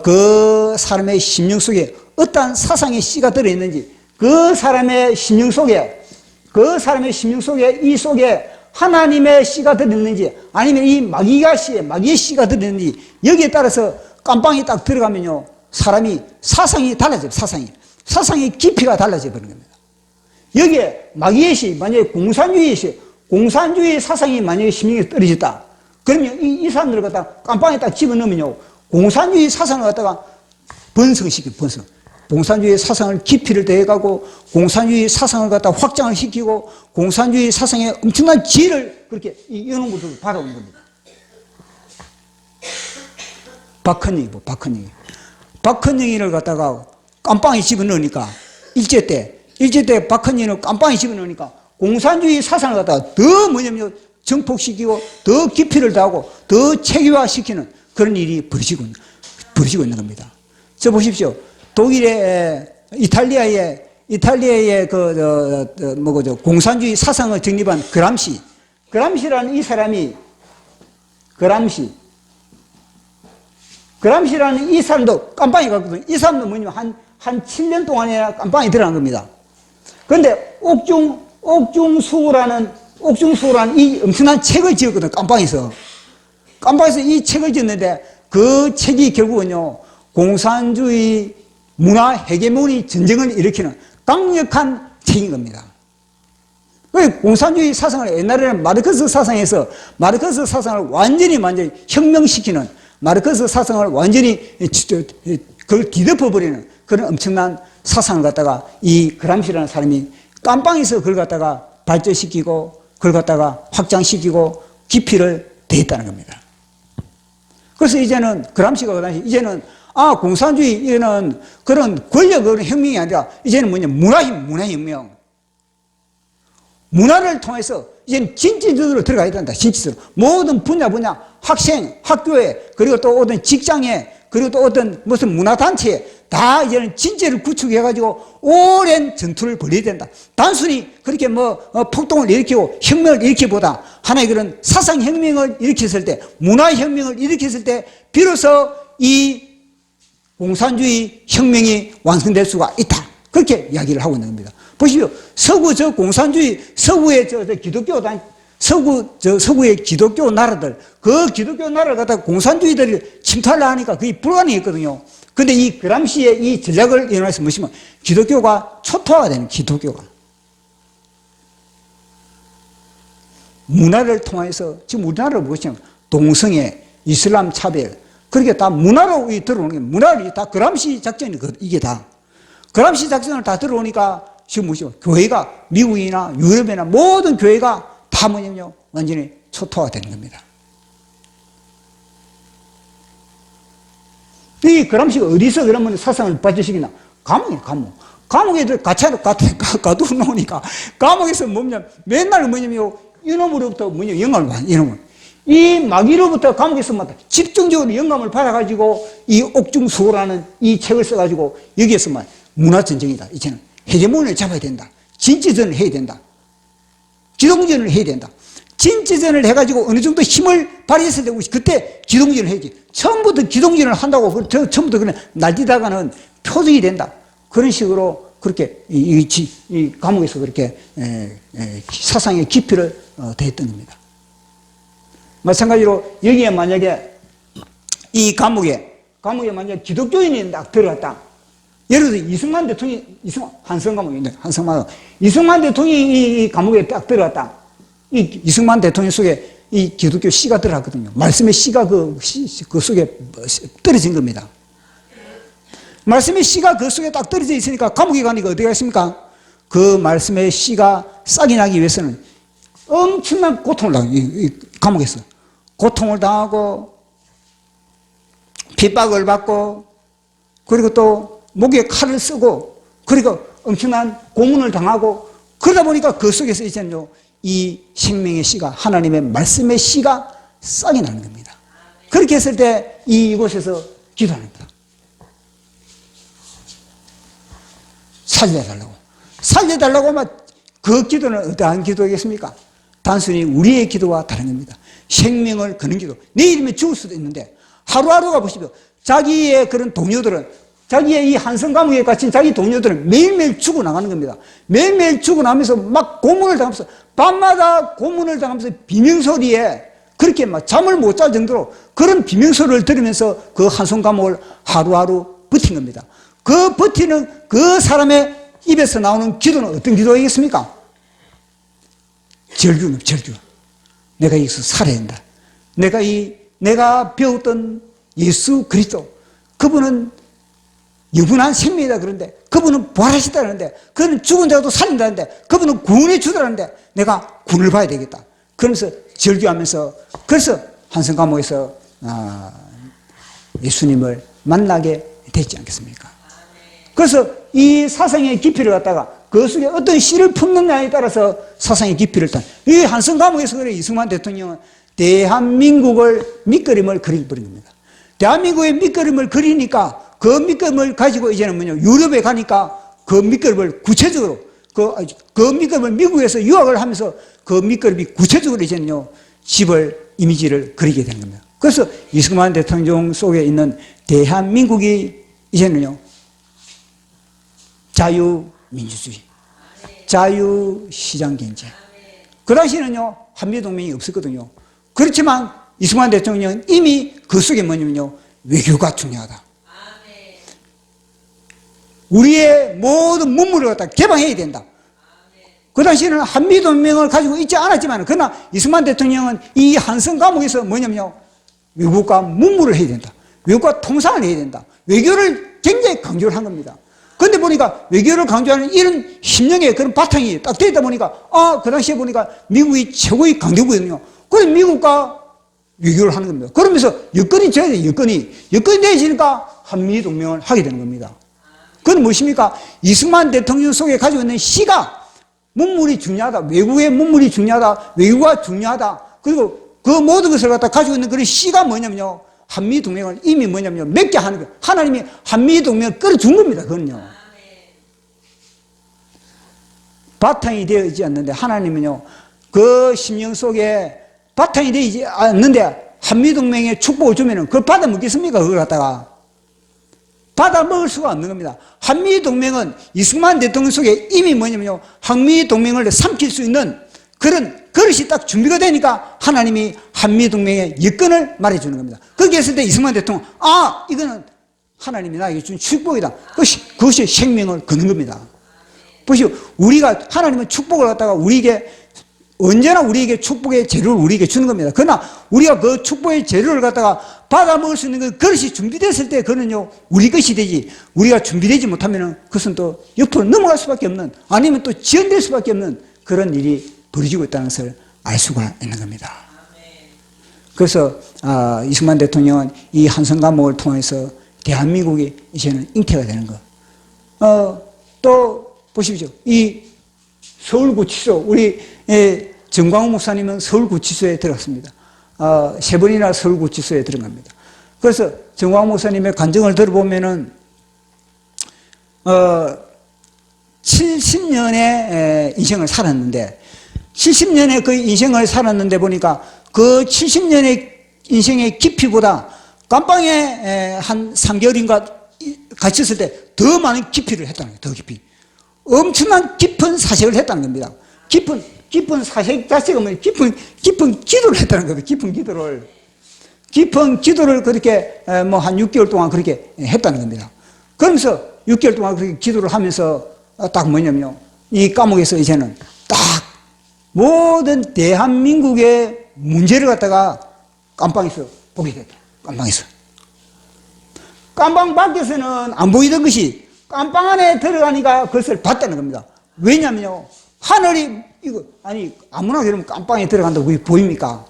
그 사람의 심령 속에 어떠한 사상의 씨가 들어있는지, 그 사람의 심령 속에 이 속에 하나님의 씨가 들어있는지, 아니면 이 마귀의 씨가 들어있는지, 여기에 따라서 깜빵에 딱 들어가면요, 사람이 사상이 달라져요. 사상의 깊이가 달라져 버리는 겁니다. 여기에 마귀의 씨, 만약에 공산주의 사상이 만약에 심령에 떨어졌다, 그러면 이 사람들을 갖다가 깜빵에 딱 집어넣으면요, 공산주의 사상을 갖다가 번성. 공산주의 사상을 깊이를 더해가고, 공산주의 사상을 갖다가 확장을 시키고, 공산주의 사상의 엄청난 지혜를 그렇게 이런 것들을 받아오는 겁니다. 박헌영이를 갖다가 깜빵에 집어넣으니까, 일제 때 박헌영을 깜빵에 집어넣으니까, 공산주의 사상을 갖다가 더 뭐냐면 정폭시키고, 더 깊이를 더하고, 더 체계화시키는 그런 일이 벌어지고 있는 겁니다. 저 보십시오. 독일의 이탈리아의 공산주의 사상을 정립한 그람시라는 이 사람이, 그람시라는 이 사람도 깜빵에 갔거든요. 이 사람도 뭐냐면 한 7년 동안이나 깜빵에 들어간 겁니다. 그런데 옥중수라는 이 엄청난 책을 지었거든요. 깜빵에서 이 책을 지었는데, 그 책이 결국은요, 공산주의 문화 헤게모니 전쟁을 일으키는 강력한 책인 겁니다. 공산주의 사상을 옛날에는 마르크스 사상을 완전히 혁명시키는, 마르크스 사상을 완전히 그걸 뒤덮어버리는 그런 엄청난 사상을 갖다가 이 그람시라는 사람이 깜빵에서 그걸 갖다가 발전시키고, 그걸 갖다가 확장시키고 깊이를 더했다는 겁니다. 그래서 이제는 그람시가 그 당시 이제는 공산주의 이제는 그런 권력 그런 혁명이 아니라 이제는 문화혁명. 문화를 통해서 이제는 진취적으로 들어가야 된다. 진취적으로 모든 분야 학생, 학교에, 그리고 또 어떤 직장에, 그리고 또 어떤 무슨 문화단체에 다 이제는 진짜를 구축해가지고 오랜 전투를 벌여야 된다. 단순히 그렇게 폭동을 일으키고 혁명을 일으키보다 하나의 그런 사상혁명을 일으켰을 때, 문화혁명을 일으켰을 때, 비로소 이 공산주의 혁명이 완성될 수가 있다. 그렇게 이야기를 하고 있는 겁니다. 보십시오. 서구의 서구의 기독교 나라들, 그 기독교 나라를 갖다가 공산주의들이 침탈을 하니까 그게 불가능했거든요. 근데 이 그람시의 이 전략을 이용해서 뭐시면 기독교가 초토화가 되는, 기독교가. 문화를 통해서, 지금 우리나라를 보시면 동성애, 이슬람 차별, 그렇게 다 문화로 들어오는 게, 문화를 다 그람시 작전이, 이게 다. 그람시 작전을 다 들어오니까 지금 뭐죠? 교회가, 미국이나 유럽이나 모든 교회가 다 뭐냐면요, 완전히 초토화가 되는 겁니다. 이 그람시가 어디서 그러면 사상을 발전시키나? 감옥에 가둬 놓으니까, 감옥에서 맨날 이놈으로부터 영감을 받는, 이놈을. 이 마귀로부터 감옥에서 집중적으로 영감을 받아가지고 이 옥중수호라는 이 책을 써가지고 여기에서 문화전쟁이다. 이제는 헤게모니를 잡아야 된다. 진지전을 해야 된다. 기동전을 해야 된다. 진지전을 해가지고 어느 정도 힘을 발휘했을 때 그때 기동전을 해야지. 처음부터 기동전을 한다고 처음부터 그냥 날뛰다가는 표적이 된다. 그런 식으로 그렇게 이 감옥에서 그렇게 사상의 깊이를 더했던 겁니다. 마찬가지로 여기에 만약에 이 감옥에 만약에 기독교인이 딱 들어갔다. 예를 들어 이승만 대통령이, 한성 감옥인데, 이승만 대통령이 이 감옥에 딱 들어갔다. 이 이승만 대통령 속에 이 기독교 씨가 들어갔거든요. 말씀의 씨가 그 속에 떨어진 겁니다. 말씀의 씨가 그 속에 딱 떨어져 있으니까 감옥에 가니까 어디가 있습니까? 그 말씀의 씨가 싹이 나기 위해서는 엄청난 고통을 당하고, 이 감옥에서. 고통을 당하고, 핍박을 받고, 그리고 또 목에 칼을 쓰고, 그리고 엄청난 고문을 당하고, 그러다 보니까 그 속에서 이제는요, 이 생명의 씨가, 하나님의 말씀의 씨가 싹이 나는 겁니다. 그렇게 했을 때 이곳에서 기도하는 겁니다. 살려달라고. 살려달라고 하면 그 기도는 어떠한 기도겠습니까? 단순히 우리의 기도와 다른 겁니다. 생명을 거는 기도. 내일이면 죽을 수도 있는데 하루하루가 보십시오. 자기의 그런 동료들은, 자기의 이 한성 감옥에 갇힌 자기 동료들은 매일매일 죽어나가는 겁니다. 매일매일 죽어나면서 막 고문을 당하면서, 밤마다 고문을 당하면서 비명소리에 그렇게 막 잠을 못 잘 정도로 그런 비명소리를 들으면서 그 한성 감옥을 하루하루 버틴 겁니다. 그 버티는 그 사람의 입에서 나오는 기도는 어떤 기도이겠습니까? 절규는 절규. 내가 여기서 살아야 된다. 내가 배웠던 예수 그리스도, 그분은 영원한 생명이다 그러는데, 그분은 부활하셨다는데, 그분은 죽은 자도 살린다는데, 그분은 구원해 주더라는데, 내가 구원을 봐야 되겠다. 그러면서 절규하면서, 그래서 한성 감옥에서 예수님을 만나게 됐지 않겠습니까? 그래서 이 사상의 깊이를 갖다가 그 속에 어떤 씨를 품느냐에 따라서 사상의 깊이를 탄, 이 한성 감옥에서 그래 이승만 대통령은 대한민국을 밑그림을 그려버린 겁니다. 대한민국의 밑그림을 그리니까 그 밑그림을 가지고 이제는 뭐냐, 유럽에 가니까 그 밑그림을 구체적으로, 그 밑그림을 미국에서 유학을 하면서 그 밑그림이 구체적으로 이제는요, 집을, 이미지를 그리게 되는 겁니다. 그래서 이승만 대통령 속에 있는 대한민국이 이제는요, 자유민주주의, 자유시장경제. 그 당시에는요, 한미동맹이 없었거든요. 그렇지만 이승만 대통령은 이미 그 속에 뭐냐면요, 외교가 중요하다. 우리의 모든 문물을 갖다 개방해야 된다. 그 당시에는 한미동맹을 가지고 있지 않았지만, 그러나 이승만 대통령은 이 한성 감옥에서 뭐냐면요, 외국과 문물을 해야 된다. 외국과 통상을 해야 된다. 외교를 굉장히 강조를 한 겁니다. 그런데 보니까 외교를 강조하는 이런 심령의 그런 바탕이 딱 되다 보니까, 그 당시에 보니까 미국이 최고의 강대국이거든요. 그래서 미국과 외교를 하는 겁니다. 그러면서 여건이 져야 돼요, 여건이. 여건이 돼지니까 한미동맹을 하게 되는 겁니다. 그건 무엇입니까? 이승만 대통령 속에 가지고 있는 시가, 문물이 중요하다. 외국의 문물이 중요하다. 외교가 중요하다. 그리고 그 모든 것을 갖다 가지고 있는 그런 시가 뭐냐면요, 한미동맹을 이미 뭐냐면요, 맺게 하는 거예요. 하나님이 한미동맹을 끌어준 겁니다, 그건요. 바탕이 되어지지 않는데, 하나님은요, 그 심령 속에 바탕이 되지 않는데, 한미동맹에 축복을 주면은 그걸 받아 먹겠습니까? 그걸 갖다가. 받아 먹을 수가 없는 겁니다. 한미동맹은 이승만 대통령 속에 이미 뭐냐면요, 한미동맹을 삼킬 수 있는 그런 그릇이 딱 준비가 되니까 하나님이 한미동맹의 여건을 말해주는 겁니다. 그렇게 했을 때 이승만 대통령, 이거는 하나님이 나에게 준 축복이다. 그것이 생명을 거는 겁니다. 보시오, 우리가, 하나님은 축복을 갖다가 우리에게, 언제나 우리에게 축복의 재료를 우리에게 주는 겁니다. 그러나 우리가 그 축복의 재료를 갖다가 받아 먹을 수 있는 그 그릇이 준비됐을 때 그는요, 우리 것이 되지, 우리가 준비되지 못하면은 그것은 또 옆으로 넘어갈 수밖에 없는, 아니면 또 지연될 수밖에 없는 그런 일이 벌어지고 있다는 것을 알 수가 있는 겁니다. 그래서 이승만 대통령은 이 한성 감옥을 통해서 대한민국이 이제는 잉태가 되는 것. 또 보십시오. 이 서울구치소, 우리 정광훈 목사님은 서울구치소에 들어갔습니다. 3번이나 서울구치소에 들어갑니다. 그래서 정광훈 목사님의 간증을 들어보면은 70년의 인생을 살았는데, 70년의 그 인생을 살았는데 보니까 그 70년의 인생의 깊이보다 감방에 한 3개월인가 갇혔을 때 더 많은 깊이를 했다는 거예요. 더 깊이. 엄청난 깊은 사색을 했다는 겁니다. 깊은 사색 자체가 뭐예요? 깊은 기도를 했다는 거예요. 깊은 기도를 그렇게 한 6개월 동안 그렇게 했다는 겁니다. 그러면서 6개월 동안 그렇게 기도를 하면서 딱 뭐냐면요, 이 감옥에서 이제는 딱 모든 대한민국의 문제를 갖다가 깜방에서 보게 됐다. 깜방에서. 깜방 밖에서는 안 보이던 것이 깜방 안에 들어가니까 그것을 봤다는 겁니다. 왜냐면요, 하늘이, 이거, 아니, 아무나 그러면 깜빵에 들어간다고 그게 보입니까?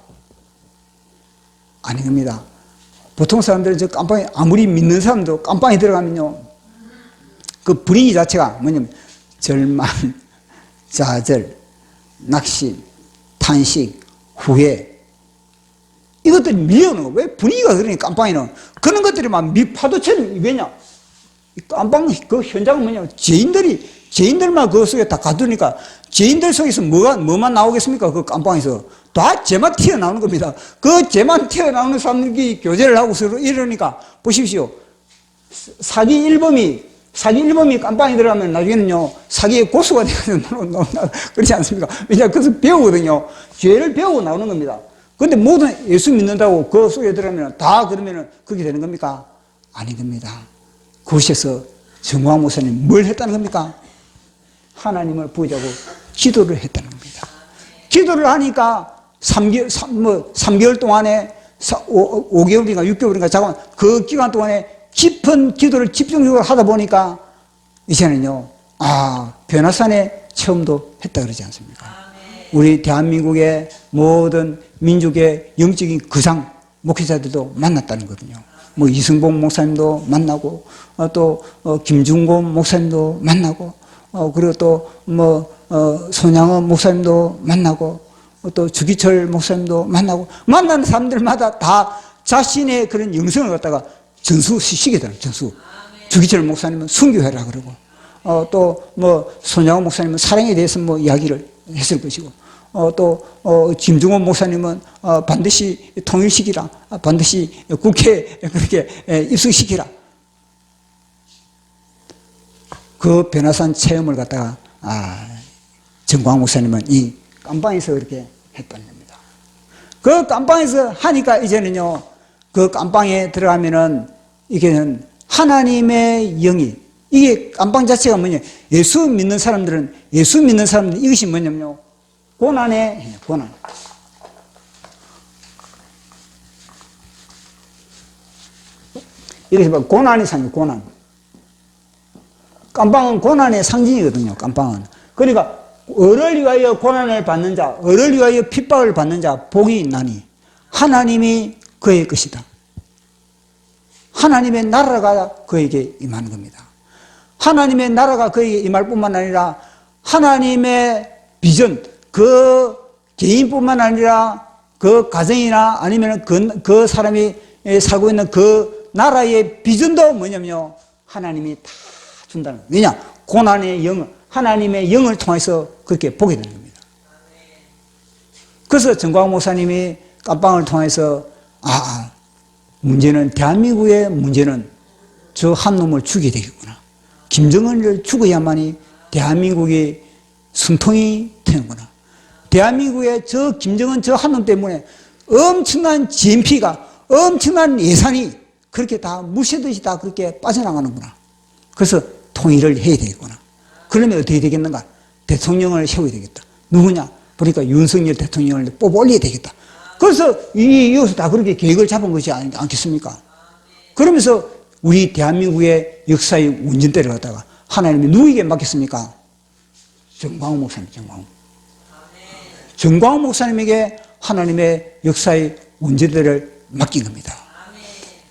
아닙니다. 보통 사람들은 저 깜빵에, 아무리 믿는 사람도 깜빵에 들어가면요, 그 분위기 자체가 뭐냐면, 절망, 좌절, 낙심, 탄식, 후회, 이것들이 밀려오는 거. 왜 분위기가 그러니, 깜빵에는. 그런 것들이 막 파도처럼, 왜냐? 깜빵, 그 현장은 뭐냐면, 죄인들만 그 속에 다 가두니까, 죄인들 속에서 뭐만 나오겠습니까? 그 깜빵에서. 다 죄만 튀어나오는 겁니다. 그 죄만 튀어나오는 사람들이 교제를 하고 서로 이러니까, 보십시오. 사기 일범이 깜빵에 들어가면 나중에는요, 사기의 고수가 되어서 그렇지 않습니까? 왜냐하면 그것을 배우거든요. 죄를 배우고 나오는 겁니다. 근데 모든 예수 믿는다고 그 속에 들어가면 다 그러면은 그렇게 되는 겁니까? 아닌 겁니다. 그곳에서 정광 목사님 뭘 했다는 겁니까? 하나님을 보자고 기도를 했다는 겁니다. 기도를 하니까 3개월 동안에 5개월인가 6개월인가 잠깐 그 기간 동안에 깊은 기도를 집중적으로 하다 보니까 이제는요, 변화산의 체험도 했다 그러지 않습니까? 우리 대한민국의 모든 민족의 영적인 거장 목회자들도 만났다는 거거든요. 뭐 이승복 목사님도 만나고 또 김중곤 목사님도 만나고 그리고 또 손양원 목사님도 만나고 또 주기철 목사님도 만나고 만나는 사람들마다 다 자신의 그런 영성을 갖다가 전수시키게 되는 전수. 주기철 목사님은 순교해라 그러고 또 손양원 목사님은 사랑에 대해서 이야기를 했을 것이고 또 김중원 목사님은 반드시 통일시키라, 반드시 국회에 그렇게 입성시키라. 그 변화산 체험을 갖다가 정광 목사님은 이 깜방에서 그렇게 했다는 겁니다. 그 깜방에서 하니까 이제는요, 그 깜방에 들어가면은 이게는 하나님의 영이, 이게 깜방 자체가 뭐냐, 예수 믿는 사람들 이것이 뭐냐면요, 고난. 이것이 뭐 고난의 상이에요, 고난. 깜방은 고난의 상징이거든요, 깜방은. 그러니까, 을을 위하여 고난을 받는 자, 을을 위하여 핍박을 받는 자, 복이 있나니, 하나님이 그의 것이다. 하나님의 나라가 그에게 임하는 겁니다. 하나님의 나라가 그에게 임할 뿐만 아니라, 하나님의 비전, 그 개인뿐만 아니라, 그 가정이나 아니면 그 사람이 살고 있는 그 나라의 비전도 뭐냐면요, 하나님이 다 준다는 거예요. 왜냐? 고난의 영을, 하나님의 영을 통해서 그렇게 보게 되는 겁니다. 그래서 정광 목사님이 깜방을 통해서 문제는, 대한민국의 문제는 저 한 놈을 죽여야 되겠구나. 김정은을 죽어야만이 대한민국이 숨통이 트는구나. 대한민국의 저 김정은 저 한 놈 때문에 엄청난 GNP가, 엄청난 예산이 그렇게 다 무시듯이 다 그렇게 빠져나가는구나. 그래서 통일을 해야 되겠구나. 그러면 어떻게 되겠는가? 대통령을 세워야 되겠다. 누구냐? 보니까 윤석열 대통령을 뽑아 올려야 되겠다. 그래서 이것을 다 그렇게 계획을 잡은 것이 않겠습니까? 그러면서 우리 대한민국의 역사의 운전대를 갖다가 하나님이 누구에게 맡겼습니까? 정광훈 목사님, 정광훈 목사님에게 하나님의 역사의 운전대를 맡긴 겁니다.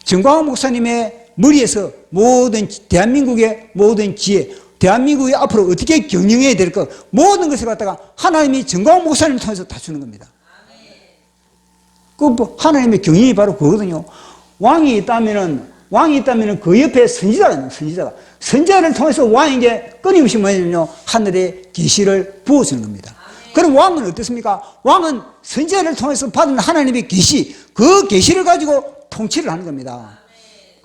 정광훈 목사님의 머리에서 모든 대한민국의 모든 지혜, 대한민국이 앞으로 어떻게 경영해야 될 것, 모든 것을 갖다가 하나님이 정광훈 목사님을 통해서 다 주는 겁니다. 그 하나님의 경영이 바로 그거거든요. 왕이 있다면은 그 옆에 선지자가 있는 선지자가. 선지자를 통해서 왕에게 끊임없이 뭐냐면요, 하늘의 계시를 부어주는 겁니다. 그럼 왕은 어떻습니까? 왕은 선지자를 통해서 받은 하나님의 계시, 그 계시를 가지고 통치를 하는 겁니다.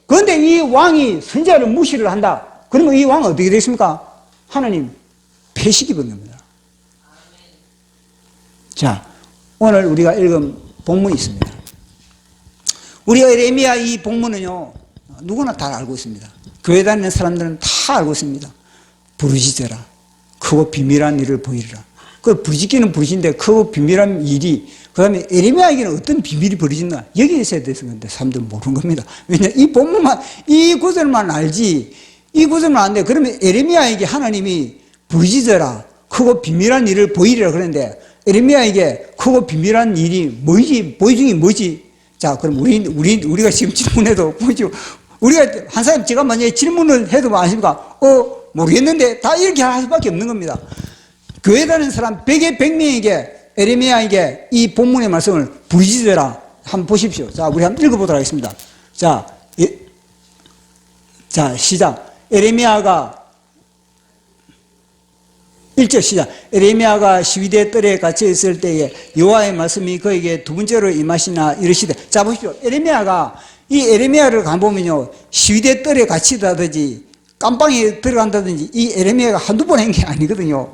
그런데 이 왕이 선지자를 무시를 한다. 그러면 이 왕은 어떻게 되겠습니까? 하나님 폐식이 된 겁니다. 자, 오늘 우리가 읽은 본문이 있습니다. 우리가 예레미야 이 본문은요, 누구나 다 알고 있습니다. 교회 다니는 사람들은 다 알고 있습니다. 부르짖어라. 크고 비밀한 일을 보이리라. 그 부르짖기는 부르짖는데 크고 비밀한 일이, 그 다음에 예레미야에게는 어떤 비밀이 벌어진다. 여기에 대해서 근데 사람들은 모르는 겁니다. 왜냐하면 이 본문만, 이 구절만 알지, 이 구절만 안 돼. 그러면 예레미야에게 하나님이 부르짖어라. 크고 비밀한 일을 보이리라 그러는데 에레미야에게 크고 비밀한 일이 뭐지? 보여중이 뭐지? 자, 그럼 우리가 지금 질문해도 뭐죠? 우리가 한 사람 제가 만약에 질문을 해도 뭐 아십니까? 모르겠는데 다 이렇게 할 수밖에 없는 겁니다. 교회 다니는 사람 100에 100명에게 에레미야에게 이 본문의 말씀을 부르짖으라. 한번 보십시오. 자, 우리 한번 읽어보도록 하겠습니다. 자, 시작. 에레미야가 1절 시작. 에레미야가 시위대 뜰에 갇혀 있을 때에 여호와의 말씀이 그에게 두 번째로 임하시나 이르시되. 자, 보십시오. 이 에레미야를 가보면요, 시위대 뜰에 갇히다든지 깜빵에 들어간다든지 이 에레미야가 한두 번 한 게 아니거든요.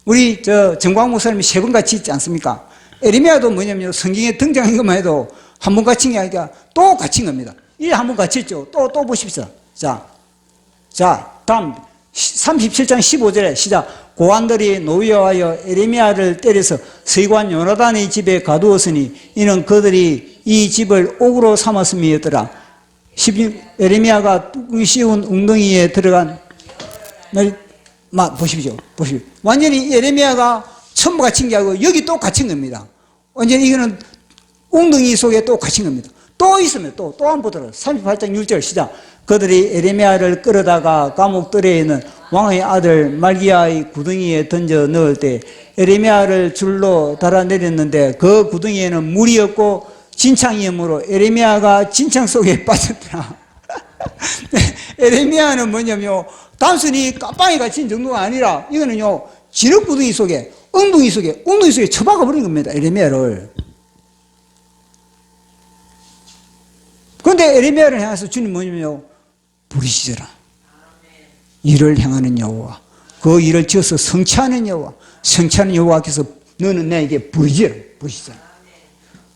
우리 정광 목사님이 3번 갇히 있지 않습니까? 에레미야도 뭐냐면 성경에 등장한 것만 해도 한 번 갇힌 게 아니라 또 갇힌 겁니다. 이 한 번 갇혔죠. 또 보십시오. 자, 다음 37장 15절에 시작. 고관들이 노여하여 에레미야를 때려서 서기관 요나단의 집에 가두었으니 이는 그들이 이 집을 옥으로 삼았음이었더라. 에레미야가 뚜껑이 씌운 웅덩이에 들어간 보십시오. 완전히 에레미야가 처음 갇힌 게 아니고 여기 또 갇힌 겁니다. 완전히 이거는 웅덩이 속에 또 갇힌 겁니다. 또 있으면 또 한 번 보더라도 38장 6절 시작. 그들이 에레미야를 끌어다가 감옥들에 있는 왕의 아들 말기야의 구덩이에 던져 넣을 때 에레미야를 줄로 달아 내렸는데 그 구덩이에는 물이 없고 진창이므로 에레미야가 진창 속에 빠졌더라. 에레미야는 뭐냐면 단순히 깜빵에 갇힌 정도가 아니라 이거는요, 진흙구덩이 속에 웅덩이 속에 처박아 버린 겁니다. 에레미야를. 그런데 에레미야를 향해서 주님 뭐냐면요, 부르짖어라. 일을 행하는 여호와, 그 일을 지어서 성취하는 여호와, 성취하는 여호와께서 너는 내게 부르짖어라.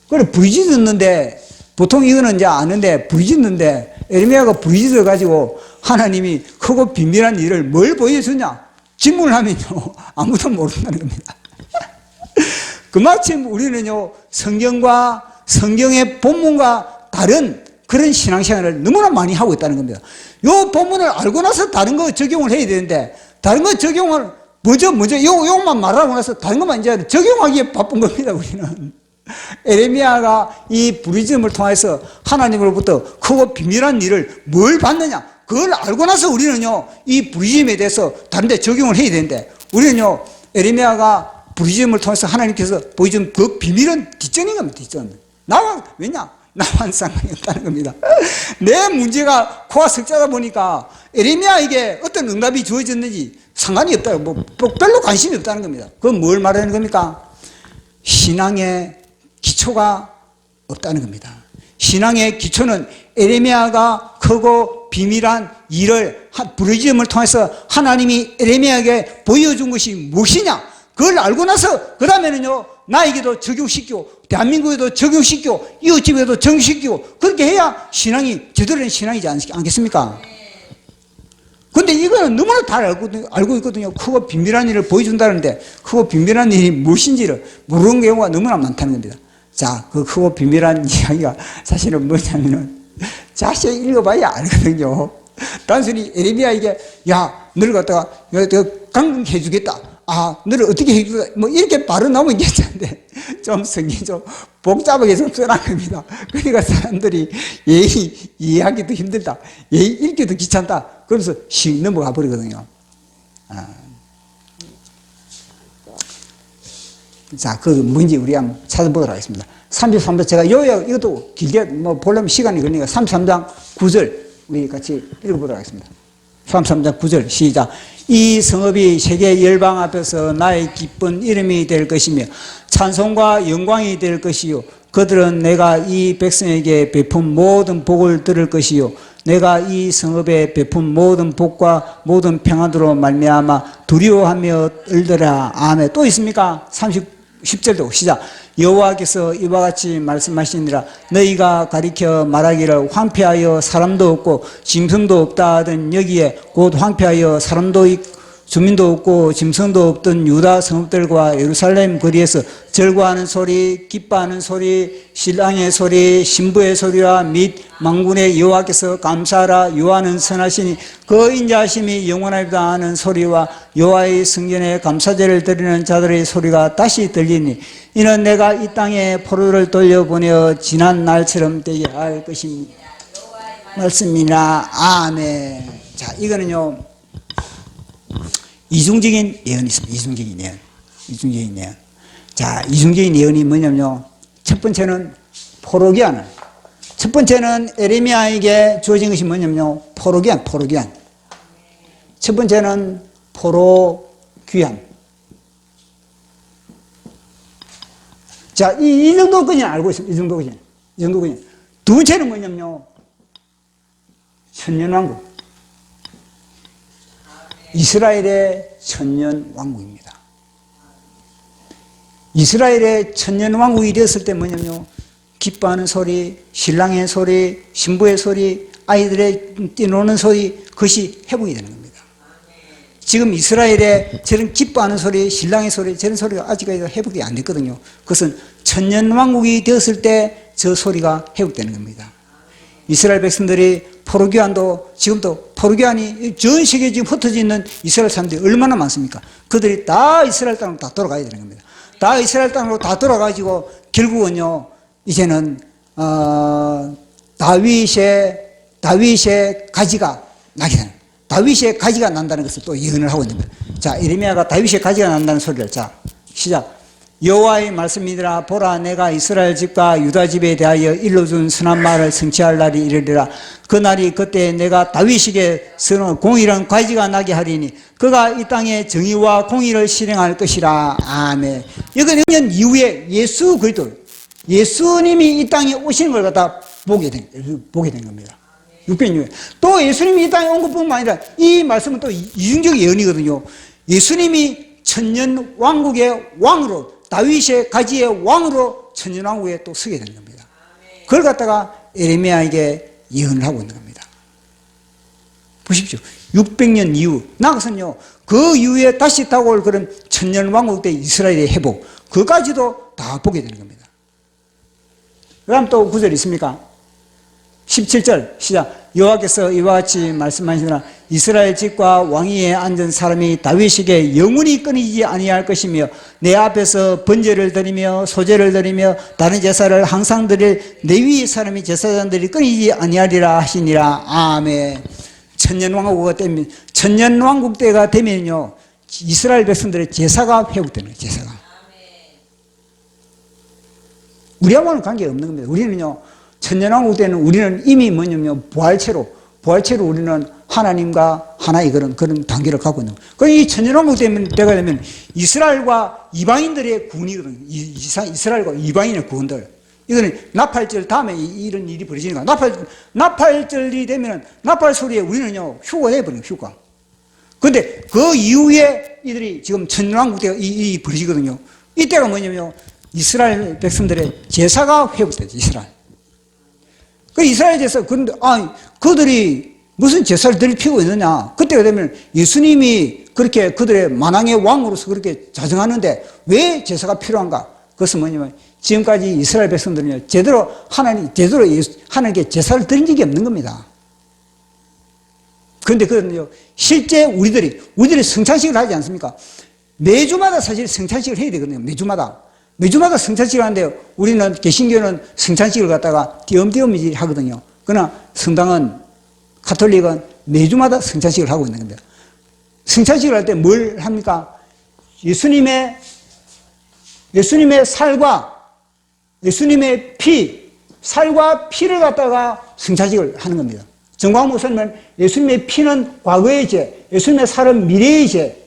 그래, 부르짖었는데 보통 이거는 이제 아는데 부르짖는데 에레미야가 부르짖어 가지고 하나님이 크고 비밀한 일을 뭘 보여주냐? 질문을 하면요, 아무도 모른다는 겁니다. 그마침 우리는요, 성경과 성경의 본문과 다른 그런 신앙생활을 너무나 많이 하고 있다는 겁니다. 요 본문을 알고 나서 다른 거 적용을 해야 되는데, 다른 거 적용을 먼저 요것만 말하고 나서 다른 것만 이제 적용하기에 바쁜 겁니다, 우리는. 에레미야가 이 부르짖음을 통해서 하나님으로부터 크고 비밀한 일을 뭘 받느냐, 그걸 알고 나서 우리는요, 이 부르짖음에 대해서 다른 데 적용을 해야 되는데, 우리는요, 에레미야가 부르짖음을 통해서 하나님께서 보여준 그 비밀은 뒷전인 겁니다, 뒷전. 왜냐? 나와는 상관이 없다는 겁니다. 내 문제가 코와 석자다 보니까 에레미야에게 어떤 응답이 주어졌는지 상관이 없다. 별로 관심이 없다는 겁니다. 그건 뭘 말하는 겁니까? 신앙의 기초가 없다는 겁니다. 신앙의 기초는 에레미야가 크고 비밀한 일을 부르짖음을 통해서 하나님이 에레미야에게 보여준 것이 무엇이냐? 그걸 알고 나서 그 다음에는요, 나에게도 적용시키고 대한민국에도 적용시키고 이웃집에도 적용시키고 그렇게 해야 신앙이 제대로 된 신앙이지 않겠습니까? 그런데 이거는 너무나 다 알고 있거든요. 크고 비밀한 일을 보여준다는데 크고 비밀한 일이 무엇인지를 모르는 경우가 너무나 많다는 겁니다. 자, 그 크고 비밀한 이야기가 사실은 뭐냐면은 자세히 읽어봐야 알거든요. 단순히 에레미야에게 야, 너를 갖다가 강경해 주겠다. 너를 어떻게 해주다. 이렇게 바로 나오면 괜찮은데, 좀 성경이 좀 복잡하게 좀 써난 겁니다. 그러니까 사람들이 예의 이해하기도 힘들다. 예의 읽기도 귀찮다. 그러면서 씩 넘어가 버리거든요. 자, 그 뭔지 우리 한번 찾아보도록 하겠습니다. 33장, 제가 요약, 이것도 길게 보려면 시간이 걸리니까 33장 9절 우리 같이 읽어보도록 하겠습니다. 33장 9절 시작. 이 성읍이 세계 열방 앞에서 나의 기쁜 이름이 될 것이며 찬송과 영광이 될 것이요 그들은 내가 이 백성에게 베푼 모든 복을 들을 것이요 내가 이 성읍에 베푼 모든 복과 모든 평안으로 말미암아 두려워하며 떨더라. 아멘. 또 있습니까? 10절도 시작. 여호와께서 이와 같이 말씀하시니라. 너희가 가리켜 말하기를 황폐하여 사람도 없고 짐승도 없다 하던 여기에 곧 황폐하여 사람도 주민도 없고 짐승도 없던 유다 성읍들과 예루살렘 거리에서 절구하는 소리, 기뻐하는 소리, 신랑의 소리, 신부의 소리와 및 만군의 여호와께서 감사하라. 여호와는 선하시니 그 인자하심이 영원하리다 하는 소리와 여호와의 성전에 감사제를 드리는 자들의 소리가 다시 들리니 이는 내가 이 땅에 포로를 돌려보내어 지난 날처럼 되게 할 것입니다. 말씀이나 아멘. 자, 이거는요 이중적인 예언이 있습니다. 이중적인 예언. 이중적인 예언. 자, 이중적인 예언이 뭐냐면요. 첫 번째는 포로기한. 첫 번째는 에레미야에게 주어진 것이 뭐냐면요. 포로기한. 첫 번째는 포로귀한. 자, 이 정도 그냥 알고 있습니다. 이 정도 그냥. 두 번째는 뭐냐면요. 천년왕국. 이스라엘의 천년왕국입니다. 이스라엘의 천년왕국이 되었을 때 뭐냐면요. 기뻐하는 소리, 신랑의 소리, 신부의 소리, 아이들의 뛰노는 소리, 그것이 회복이 되는 겁니다. 지금 이스라엘의 저런 기뻐하는 소리, 신랑의 소리, 저런 소리가 아직까지 회복이 안 됐거든요. 그것은 천년왕국이 되었을 때 저 소리가 회복되는 겁니다. 이스라엘 백성들이 포로기한도 지금도 포로기한이 전 세계에 지금 흩어져 있는 이스라엘 사람들이 얼마나 많습니까? 그들이 다 이스라엘 땅으로 다 돌아가야 되는 겁니다. 다 이스라엘 땅으로 다 돌아가지고 결국은요 이제는 다윗의 가지가 나게 되는, 다윗의 가지가 난다는 것을 또 예언을 하고 있는 거예요. 자, 에레미야가 다윗의 가지가 난다는 소리를, 자 시작. 여호와의 말씀이니라. 보라, 내가 이스라엘 집과 유다 집에 대하여 일러준 선한 말을 성취할 날이 이르리라. 그 날이 그때 내가 다윗에게 선한 공의로운 가지가 나게 하리니 그가 이 땅에 정의와 공의를 실행할 것이라. 아멘. 이건 6년 이후에 예수 그리스도, 예수님이 이 땅에 오시는 걸 갖다 보게 된 겁니다. 600년. 또 예수님이 이 땅에 온 것뿐만 아니라 이 말씀은 또 이중적 예언이거든요. 예수님이 천년 왕국의 왕으로, 다윗의 가지의 왕으로 천년왕국에 또 서게 되는 겁니다. 그걸 갖다가 에레미야에게 예언을 하고 있는 겁니다. 보십시오. 600년 이후, 나아가서는요, 그 이후에 다시 다가올 그런 천년왕국 때 이스라엘의 회복, 그까지도 다 보게 되는 겁니다. 그 다음 또 구절 있습니까? 17절 시작. 여호와께서 이와 같이 말씀하시노라. 이스라엘 집과 왕위에 앉은 사람이 다윗에게 영원히 끊이지 아니할 것이며 내 앞에서 번제를 드리며 소제를 드리며 다른 제사를 항상 드릴 레위 사람이 제사장들이 끊이지 아니하리라 하시니라. 아멘. 천년왕국 때가 되면요 이스라엘 백성들의 제사가 회복되는 거예요. 제사가. 우리하고는 관계없는 겁니다. 우리는요 천년왕국 때는 우리는 이미 뭐냐면 부활체로 우리는 하나님과 하나의 그런 단계를 갖고 있는 거예요. 그러니까 이 천년왕국 때가 되면 이스라엘과 이방인들의 구원이거든요. 이스라엘과 이방인의 구원들. 이거는 나팔절 다음에 이런 일이 벌어지니까 나팔절이 되면 나팔 소리에 우리는요 휴가 해버려요. 휴가. 근데 그 이후에 이들이 지금 천년왕국 때가 이 벌어지거든요. 이때가 뭐냐면 이스라엘 백성들의 제사가 회복되죠. 그 이스라엘 제사, 그런데, 그들이 무슨 제사를 드릴 필요가 있느냐. 그때가 되면 예수님이 그렇게 그들의 만왕의 왕으로서 그렇게 자정하는데 왜 제사가 필요한가? 그것은 뭐냐면 지금까지 이스라엘 백성들은요, 제대로 하나님께 제사를 드린 적이 없는 겁니다. 그런데 그거는요, 실제 우리들이 성찬식을 하지 않습니까? 매주마다 사실 성찬식을 해야 되거든요. 매주마다 성찬식을 하는데요. 우리는 개신교는 성찬식을 갖다가 띄엄띄엄 하거든요. 그러나 성당은, 가톨릭은 매주마다 성찬식을 하고 있는 겁니다. 성찬식을 할 때 뭘 합니까? 예수님의 살과 예수님의 살과 피를 갖다가 성찬식을 하는 겁니다. 정광 목사님은 예수님의 피는 과거의 죄, 예수님의 살은 미래의 죄,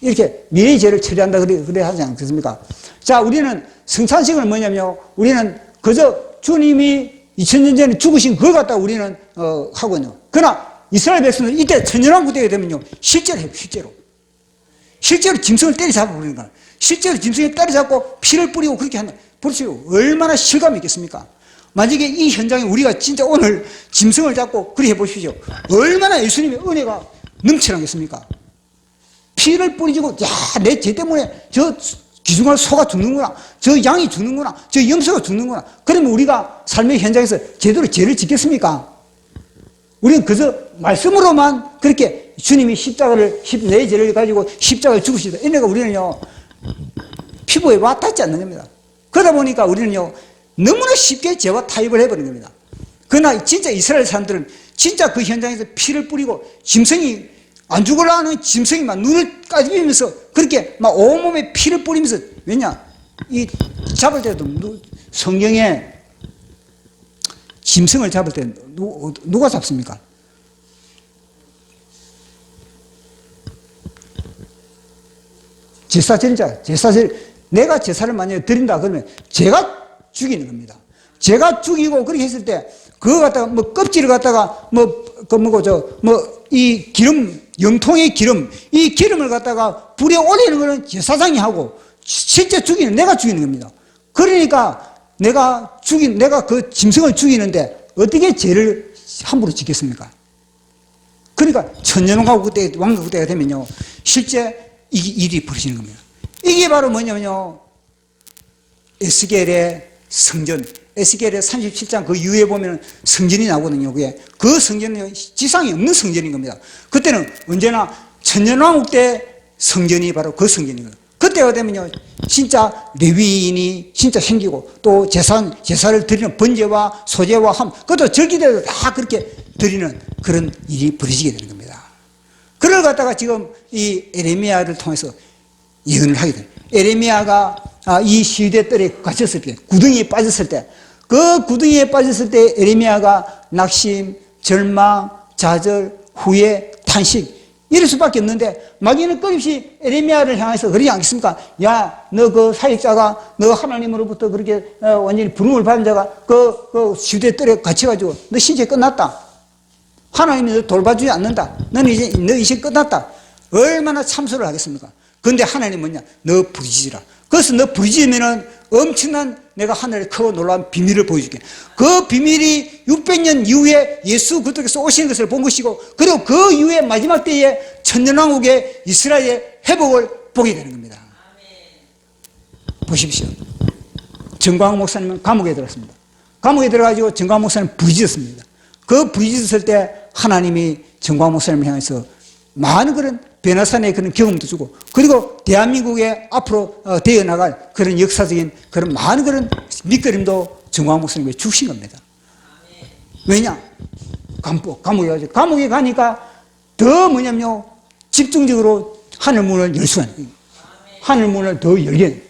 이렇게 미래의 죄를 처리한다 그래 하지 않겠습니까? 자, 우리는 성찬식은 뭐냐면요, 우리는 그저 주님이 2000년 전에 죽으신 그걸 갖다가 우리는 하거든요. 그러나 이스라엘 백성은 이때 천년왕국 때가 되면요 실제로 해요. 실제로 짐승을 때려잡아 버리는 거예요. 실제로 짐승을 때려잡고 피를 뿌리고 그렇게 한다. 보세요. 얼마나 실감이 있겠습니까? 만약에 이 현장에 우리가 진짜 오늘 짐승을 잡고 그렇게 해보십시오. 얼마나 예수님의 은혜가 넘쳐나겠습니까? 피를 뿌리지고, 야, 내 죄 때문에 저 귀중한 소가 죽는구나. 저 양이 죽는구나. 저 염소가 죽는구나. 그러면 우리가 삶의 현장에서 제대로 죄를 짓겠습니까? 우리는 그저 말씀으로만 그렇게 주님이 내 죄를 가지고 십자가를 죽으시다. 이래가 우리는요, 피부에 와 닿지 않는 겁니다. 그러다 보니까 우리는요, 너무나 쉽게 죄와 타협을 해버린 겁니다. 그러나 진짜 이스라엘 사람들은 진짜 그 현장에서 피를 뿌리고 짐승이 안 죽으려는 짐승이 막 눈을 까지면서 그렇게 막 온몸에 피를 뿌리면서, 왜냐? 이 잡을 때도 성경에 짐승을 잡을 때 누가 잡습니까? 제사절자, 내가 제사를 만약에 드린다 그러면 제가 죽이는 겁니다. 제가 죽이고 그렇게 했을 때 그거 갖다가 뭐 껍질을 갖다가 이 기름, 염통의 기름, 이 기름을 갖다가 불에 올리는 거는 제사장이 하고 실제 내가 죽이는 겁니다. 그러니까 내가 그 짐승을 죽이는데 어떻게 죄를 함부로 짓겠습니까? 그러니까 천년왕국 때가 되면요, 실제 이 일이 벌어지는 겁니다. 이게 바로 뭐냐면요, 에스겔의 성전, 에스겔의 37장 그 이후에 보면 성전이 나오거든요. 그 성전은 지상에 없는 성전인 겁니다. 그때는 언제나 천년왕국 때 성전이 바로 그 성전인 거예요. 그때가 되면요, 진짜 레위인이 진짜 생기고, 또 제사를 드리는 번제와 소제와 함, 그것도 절기대로 다 그렇게 드리는 그런 일이 벌어지게 되는 겁니다. 그걸 갖다가 지금 이 에레미야를 통해서 예언을 하게 돼요. 에레미야가 이 시대 뜰에 갇혔을 때, 구덩이에 빠졌을 때, 그 구덩이에 빠졌을 때 에레미야가 낙심, 절망, 좌절, 후회, 탄식, 이럴 수밖에 없는데, 마귀는 끊임없이 에레미야를 향해서 그러지 않겠습니까? 야, 너 그 사역자가 너 하나님으로부터 그렇게 완전히 부름을 받은 자가 그 시대 뜰에 갇혀가지고 너 신체 끝났다. 하나님이 너 돌봐주지 않는다. 너 이제 끝났다. 얼마나 참소를 하겠습니까? 그런데 하나님은 뭐냐? 너 부르짖으라. 그래서 너 부르짖으면은 엄청난 내가 하늘의 크고 놀라운 비밀을 보여줄게. 그 비밀이 600년 이후에 예수 그리스도께서 오시는 것을 본 것이고, 그리고 그 이후에 마지막 때에 천년왕국의 이스라엘의 회복을 보게 되는 겁니다. 보십시오. 정광 목사님은 감옥에 들어갔습니다. 감옥에 들어가지고 정광 목사님 부르짖었습니다. 그 부르짖었을 때 하나님이 정광 목사님을 향해서 많은 그런 베나산의 그런 경험도 주고, 그리고 대한민국에 앞으로 되어나갈 그런 역사적인 그런 많은 그런 밑그림도 정광 목사님이 주신 겁니다. 왜냐? 감옥에 가니까 더 뭐냐면요, 집중적으로 하늘 문을 열 수가 있는 거예요. 하늘 문을 더 열게.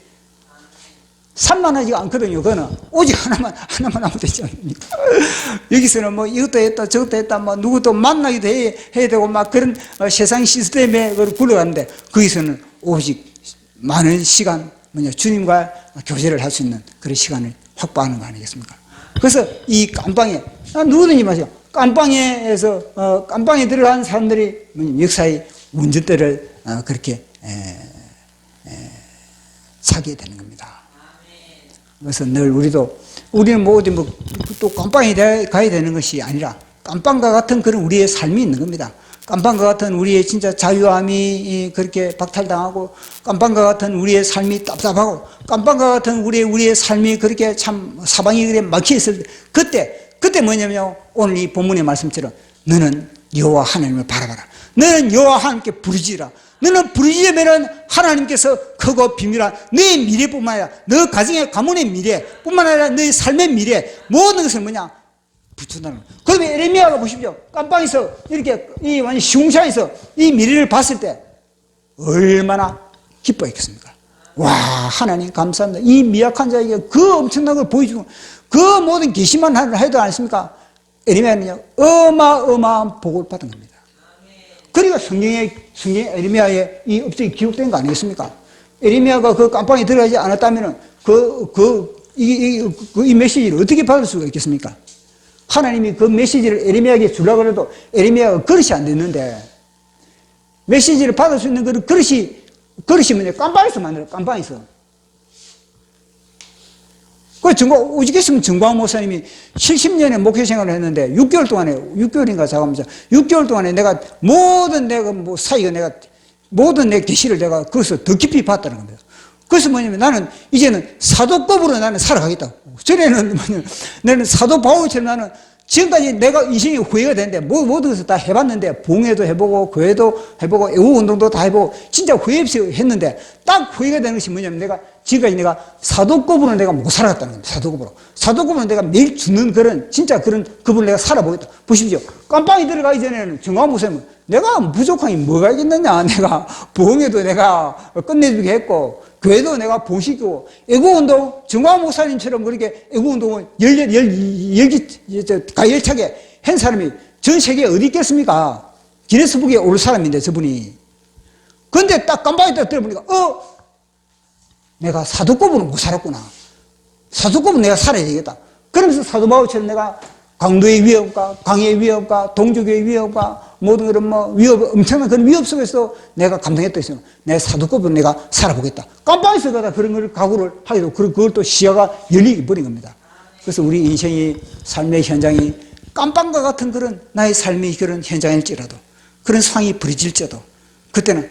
산만하지가 않거든요. 그거는 오직 하나만 하면 되지 않습니까? 여기서는 뭐 이것도 했다 저것도 했다, 뭐 누구도 만나기도 해야 되고 막 그런 세상 시스템에 굴러가는데, 거기서는 오직 많은 시간, 주님과 교제를 할 수 있는 그런 시간을 확보하는 거 아니겠습니까? 그래서 이 깜방에 누구든지 마세요. 깜방에서 깜방에 들어간 사람들이 역사의 운전대를 그렇게 차게 되는 겁니다. 그래서 늘 우리는 뭐 어디 또 깜빵에 가야 되는 것이 아니라, 깜빵과 같은 그런 우리의 삶이 있는 겁니다. 깜빵과 같은 우리의 진짜 자유함이 그렇게 박탈당하고, 깜빵과 같은 우리의 삶이 답답하고, 깜빵과 같은 우리의 삶이 그렇게 참 사방이 그래 막혀있을 때, 그때 뭐냐면요, 오늘 이 본문의 말씀처럼 너는 여호와 하나님을 바라봐라. 너는 여호와 하나님께 부르짖으라. 너는 부르짖으면은 하나님께서 크고 비밀한 너의 미래뿐만 아니라 너 가정의 가문의 미래뿐만 아니라 너의 삶의 미래, 모든 것을 뭐냐? 붙여나는 거예요. 그러면 에레미야가 보십시오. 깜빵에서 이렇게 이 완전 시궁창에서 이 미래를 봤을 때 얼마나 기뻐했겠습니까? 와, 하나님 감사합니다. 이 미약한 자에게 그 엄청난 걸 보여주고 그 모든 계시만 해도 않습니까? 에레미야는요, 어마어마한 복을 받은 겁니다. 그러니까 성경에 에레미야의 이 업적이 기록된 거 아니겠습니까? 에레미야가 그 깜빵에 들어가지 않았다면은 이 메시지를 어떻게 받을 수가 있겠습니까? 하나님이 그 메시지를 에레미야에게 주려고 해도 에레미야가 그릇이 안 됐는데, 메시지를 받을 수 있는 그릇이 뭐냐? 깜빵에서 만들어요. 깜빵에서. 오직했으면 정광 목사님이 70년의 목회 생활을 했는데 6개월 동안에 6개월인가 잠깐만요. 6개월 동안에 내가 모든 뭐 사이가 내가 모든 내 계시를 내가 거기서 더 깊이 봤다는 겁니다. 그래서 뭐냐면 나는 이제는 사도법으로 나는 살아가겠다. 전에는 뭐냐면 나는 사도 바울처럼 나는 지금까지 내가 인생이 후회가 되는데 모든 것을 다 해봤는데 봉회도 해보고 교회도 해보고 애국운동도 다 해보고 진짜 후회 없이 했는데 딱 후회가 되는 것이 뭐냐면 내가 지금까지 내가 사도급으로 내가 못 살아갔다는 겁니다. 사도급으로 내가 매일 죽는 그런 진짜 그런 그분을 내가 살아보겠다. 보십시오. 깜빵이 들어가기 전에는 정광 목사님은 내가 부족한 게 뭐가 있겠느냐. 내가 봉회도 내가 끝내주게 했고 교회도 내가 봉시키고 애국운동 정광 목사님처럼 그렇게 애국운동을 가열차게 한 사람이 전 세계에 어디 있겠습니까? 기네스북에 올 사람인데 저분이. 근데 딱 깜빡이 딱 들어보니까 내가 사도급으로 못 살았구나. 사도급은 내가 살아야 되겠다. 그러면서 사도바울처럼 내가 강도의 위협과 강의 위협과 동족의 위협과 모든 그런 엄청난 그런 위협 속에서 내가 감당했다 했으면 내 사도급은 내가 살아보겠다. 깜빡이서 가다 그런 걸 각오를 하기도 그걸 또 시야가 열리버린 겁니다. 그래서 우리 인생의 삶의 현장이 깜빵과 같은 그런 나의 삶의 그런 현장일지라도 그런 상황이 벌어질지라도 그때는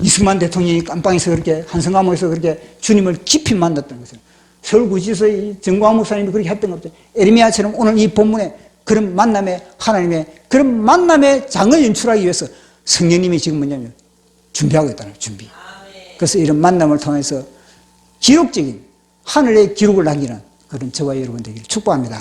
이승만 대통령이 깜빵에서 그렇게 한성감옥에서 그렇게 주님을 깊이 만났던 것을 서울구치소의 정광 목사님이 그렇게 했던 것들 에레미야처럼 오늘 이 본문에 그런 만남의 하나님의 그런 만남의 장을 연출하기 위해서 성령님이 지금 뭐냐면 준비하고 있다는 준비. 그래서 이런 만남을 통해서 기록적인 하늘의 기록을 남기는 그런 저와 여러분 되기를 축복합니다.